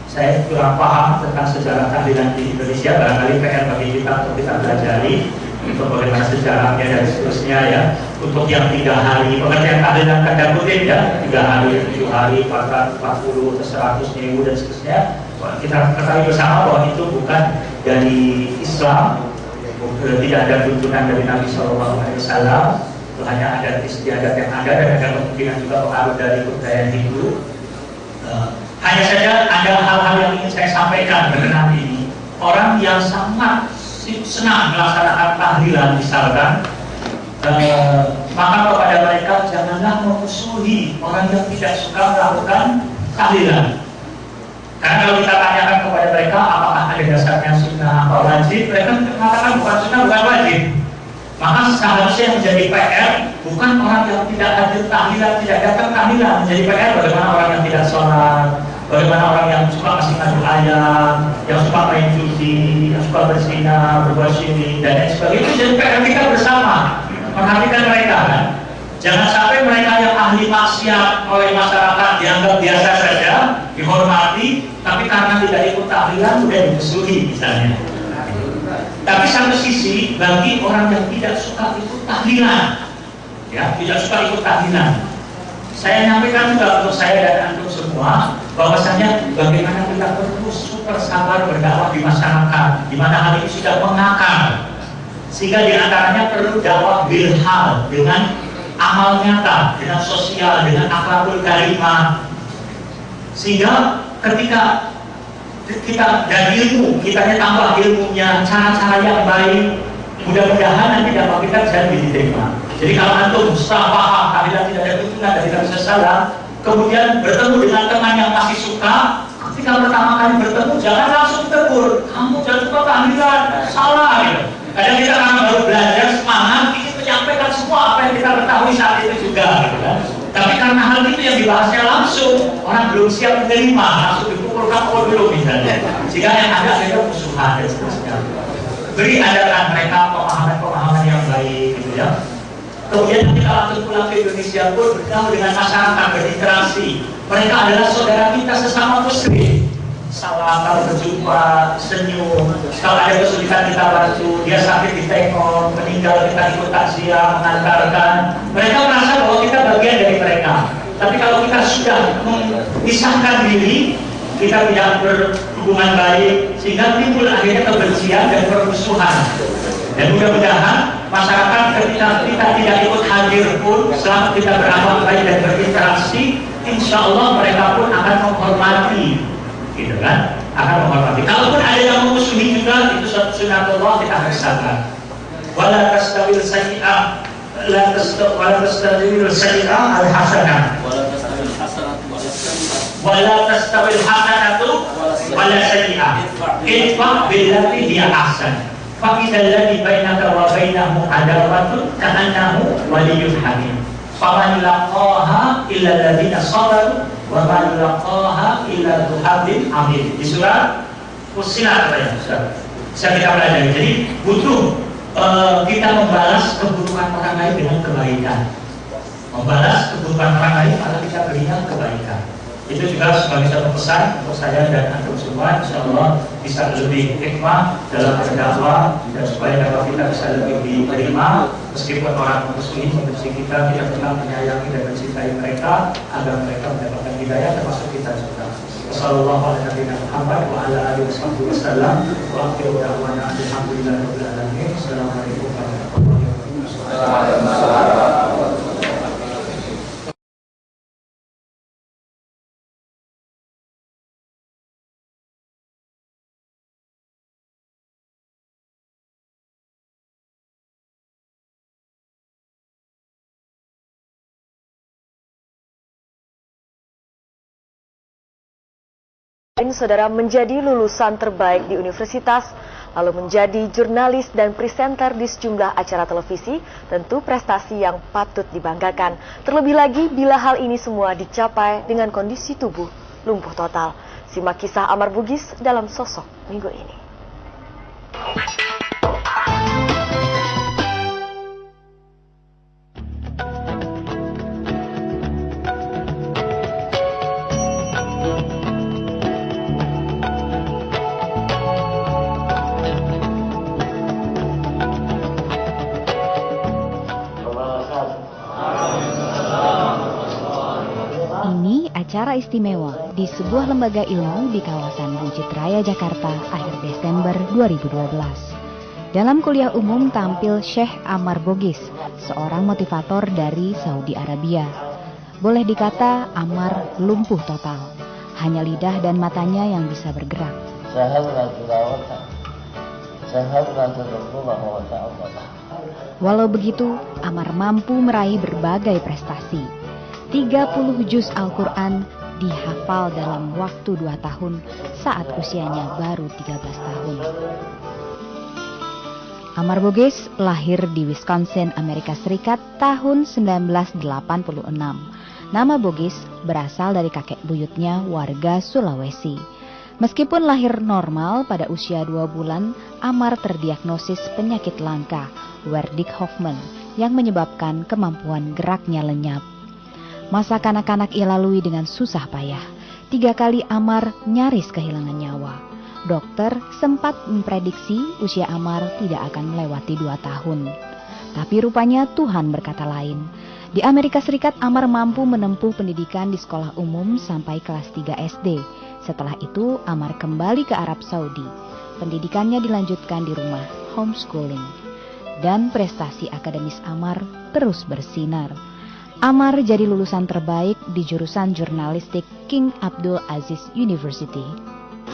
Saya kurang paham tentang sejarah tahlilan di Indonesia. Barangkali PR bagi kita untuk kita pelajari untuk bagaimana sejarahnya dan seterusnya ya. Untuk yang 3 hari pengertian tahlilan tanda kutip ya, 3 hari, 7 hari, 40, 100, 1000 dan seterusnya. Kita ketahui bersama bahwa itu bukan dari Islam, tidak ada tuntunan dari Nabi SAW. Itu hanya adat istiadat yang ada dan ada kemungkinan juga pengaruh dari budaya Hindu. Hanya saja ada hal-hal yang ingin saya sampaikan berkenaan ini. Orang yang sangat senang melaksanakan tahlilan misalkan, maka kepada mereka janganlah memusuhi orang yang tidak suka melakukan tahlilan. Karena kalau kita tanyakan kepada mereka apakah ada dasarnya sunnah atau wajib, mereka mengatakan bukan sunnah, bukan wajib. Maka seharusnya yang menjadi PR bukan orang yang tidak hadir tahlilan, tidak datang tahlilan. Menjadi PR bagaimana orang yang tidak sholat, bagaimana orang yang suka masih ngadu ayam, yang suka main judi, yang suka berzina, berbuat syirik dan lain sebagainya. Itu jadi PR kita bersama, perhatikan mereka kan. Jangan sampai mereka yang ahli maksiat oleh masyarakat dianggap biasa saja, dihormati, tapi karena tidak ikut tahlilan sudah dimusuhi misalnya. Tapi satu sisi bagi orang yang tidak suka ikut tahlilan, ya tidak suka ikut tahlilan, saya nyampaikan juga untuk saya dan antum semua bahwasanya bagaimana kita perlu super sabar berdakwah di masyarakat, di mana hal ini sudah mengakar, sehingga diantaranya perlu dakwah bilhal dengan amal nyata, dengan sosial, dengan akhlakul karimah, sehingga ketika kita dan ilmu, kita tambah ilmunya, cara-cara yang baik, mudah-mudahan nanti dakwah kita bisa diterima. Jadi kalau antum setelah paham tahlilan tidak ada tuntunan dan tidak bisa salah, kemudian bertemu dengan teman yang masih suka, ketika pertama kali bertemu jangan langsung tegur, kamu jangan suka tahlilan, salah gitu. Kadang kita baru belajar semangat, ingin menyampaikan semua apa yang kita ketahui saat itu juga gitu kan. Tapi karena hal itu yang dibahasnya langsung, orang belum siap menerima, langsung dipukul-pukul dulu misalnya, sehingga yang ada adalah musuhan dan seterusnya. Beri adakan mereka pemahaman-pemahaman yang baik gitu ya. Kemudian kita langsung pulang ke Indonesia pun bergaul dengan masyarakat, berinteraksi. Mereka adalah saudara kita sesama muslim. Salam kalau berjumpa, senyum. Kalau ada kesulitan kita bantu, dia sakit ditengok, meninggal kita ikut takziah, mengantarkan. Mereka merasa bahwa kita bagian dari mereka. Tapi kalau kita sudah memisahkan diri, kita tidak berhubungan baik, sehingga timbul akhirnya kebencian dan permusuhan. Dan mudah-mudahan masyarakat ketika kita tidak ikut hadir pun, selama kita beramal baik dan berinteraksi, insya Allah mereka pun akan menghormati, gitu kan? Akan menghormati. Kalaupun ada yang memusuhi juga, itu suatu sunatullah, kita harus sabar. Wala tastawil sayyi'ah, wala tastawil sayyi'ah al-hasanah. Wala tastawil hasanatu wala sayyi'ah. Idfa' billati hiya ahsan. Fa'idha alladhi bainaka wa bainahu adawatun ka'annahu waliyyun hamim. Faman laqaha illa alladhina sabaru wa man laqaha illa dzu hablin amin. Di surah Fussilat ya, bisa kita pelajari. Jadi butuh kita membalas keburukan orang lain dengan kebaikan. Membalas keburukan orang lain kalau kita berikan kebaikan. Itu juga sebagai satu pesan untuk saya dan antum semua, insya Allah bisa lebih hikmah dalam berdakwah dan supaya dakwah kita bisa lebih diterima meskipun orang musuh membenci kita, kita tetap menyayangi dan mencintai mereka agar mereka mendapatkan hidayah termasuk kita juga. Wassallallahu ala nabiyina Muhammad wa ala alihi wasallam. Wa akhiru da'wana alhamdulillahirabbil alamin. Assalamualaikum warahmatullahi wabarakatuh. Saudara menjadi lulusan terbaik di universitas, lalu menjadi jurnalis dan presenter di sejumlah acara televisi, tentu prestasi yang patut dibanggakan. Terlebih lagi bila hal ini semua dicapai dengan kondisi tubuh lumpuh total. Simak kisah Amar Bugis dalam Sosok minggu ini. Acara istimewa di sebuah lembaga ilmu di kawasan Bukit Raya, Jakarta akhir Desember 2012. Dalam kuliah umum tampil Syekh Amar Bugis, seorang motivator dari Saudi Arabia. Boleh dikata Amar lumpuh total, hanya lidah dan matanya yang bisa bergerak. Walau begitu, Amar mampu meraih berbagai prestasi. 30 juz Al-Quran dihafal dalam waktu 2 tahun saat usianya baru 13 tahun. Amar Bugis lahir di Wisconsin, Amerika Serikat tahun 1986. Nama Bugis berasal dari kakek buyutnya warga Sulawesi. Meskipun lahir normal pada usia 2 bulan, Amar terdiagnosis penyakit langka, Wernicke-Hoffmann, yang menyebabkan kemampuan geraknya lenyap. Masa kanak-kanak ia lalui dengan susah payah. 3 kali Amar nyaris kehilangan nyawa. Dokter sempat memprediksi usia Amar tidak akan melewati 2 tahun. Tapi rupanya Tuhan berkata lain. Di Amerika Serikat, Amar mampu menempuh pendidikan di sekolah umum sampai kelas 3 SD. Setelah itu, Amar kembali ke Arab Saudi. Pendidikannya dilanjutkan di rumah, homeschooling. Dan prestasi akademis Amar terus bersinar. Amar jadi lulusan terbaik di jurusan jurnalistik King Abdul Aziz University.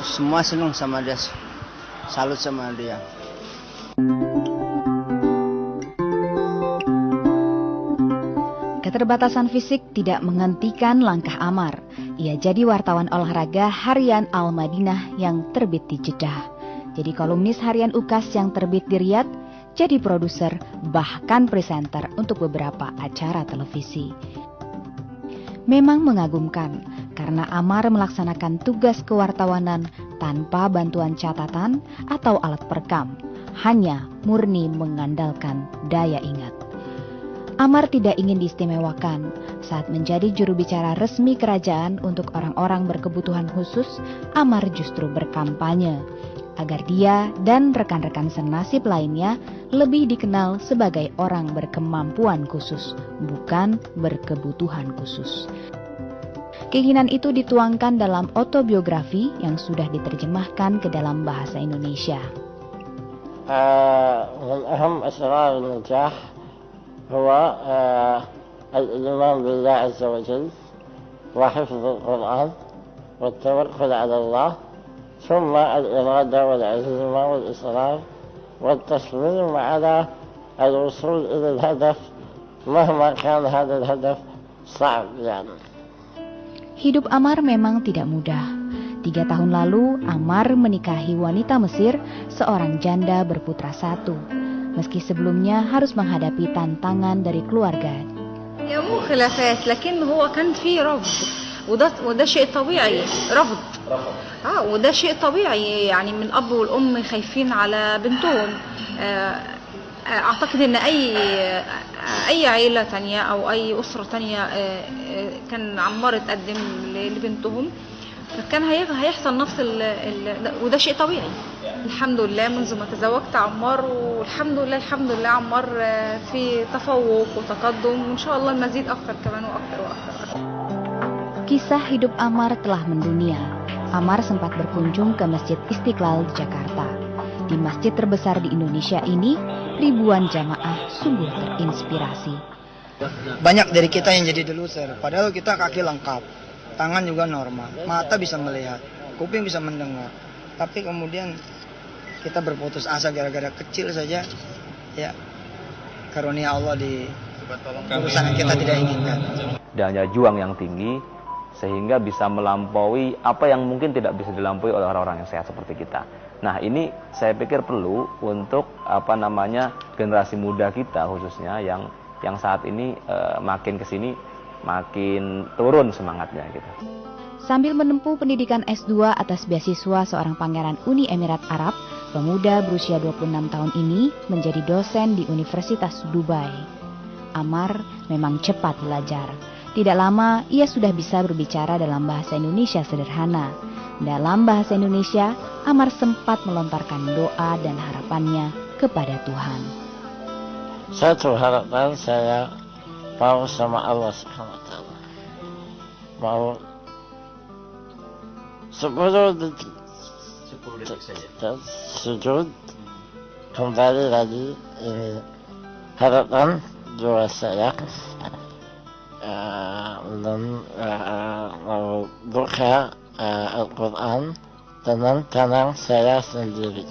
Semua senang sama dia, salut sama dia. Keterbatasan fisik tidak menghentikan langkah Amar. Ia jadi wartawan olahraga harian Al-Madinah yang terbit di Jeddah. Jadi kolumnis harian UKAS yang terbit di Riyadh. Jadi produser, bahkan presenter untuk beberapa acara televisi. Memang mengagumkan, karena Amar melaksanakan tugas kewartawanan tanpa bantuan catatan atau alat perekam, hanya murni mengandalkan daya ingat. Amar tidak ingin diistimewakan. Saat menjadi juru bicara resmi kerajaan untuk orang-orang berkebutuhan khusus, Amar justru berkampanye agar dia dan rekan-rekan senasib lainnya lebih dikenal sebagai orang berkemampuan khusus, bukan berkebutuhan khusus. Keinginan itu dituangkan dalam autobiografi yang sudah diterjemahkan ke dalam bahasa Indonesia. من أهم أسرار النجاح هو الإيمان بالله عز وجل وحفظ القرآن والتوكل على الله ثم الإرادة والعزيمة والإصرار والتصميم على الوصول إلى الهدف مهما كان هذا الهدف صعب يعني. Hidup Amar memang tidak mudah. 3 tahun lalu, Amar menikahi wanita Mesir, seorang janda berputra 1. Meski sebelumnya harus menghadapi tantangan dari keluarga. يا مو خلافات لكن هو كان في رفض وده شيء طبيعي رفض وده شيء طبيعي يعني من الأب والأم خايفين على بنتهم أعتقد إن أي عيلة تانية أو أي أسرة تانية كان عمار تقدم لبنتهم فكان هيحصل نفس وده شيء طبيعي. الحمد لله منذ ما تزوجت عمار والحمد لله عمار في تفوق وتقدم وإن شاء الله المزيد أكثر كمان وأكثر وأكثر. Kisah hidup Amar telah mendunia. Amar sempat berkunjung ke Masjid Istiqlal di Jakarta. Di masjid terbesar di Indonesia ini, ribuan jamaah sungguh terinspirasi. Banyak dari kita yang jadi deluser, padahal kita kaki lengkap, tangan juga normal, mata bisa melihat, kuping bisa mendengar. Tapi kemudian kita berputus asa gara-gara kecil saja, ya karunia Allah di urusan yang kita tidak inginkan. Dan juang yang tinggi sehingga bisa melampaui apa yang mungkin tidak bisa dilampaui oleh orang-orang yang sehat seperti kita. Nah, ini saya pikir perlu untuk generasi muda kita khususnya yang saat ini makin kesini makin turun semangatnya gitu. Sambil menempuh pendidikan S2 atas beasiswa seorang pangeran Uni Emirat Arab, pemuda berusia 26 tahun ini menjadi dosen di Universitas Dubai. Amar memang cepat belajar. Tidak lama, ia sudah bisa berbicara dalam bahasa Indonesia sederhana. Dalam bahasa Indonesia, Amar sempat melontarkan doa dan harapannya kepada Tuhan. Satu harapan saya mau sama Allah Subhanahu wa Ta'ala. Mau 10 detik saja. Sujud kembali lagi, ini harapan doa saya. Dan mau buka Al-Quran dengan tangan saya sendiri.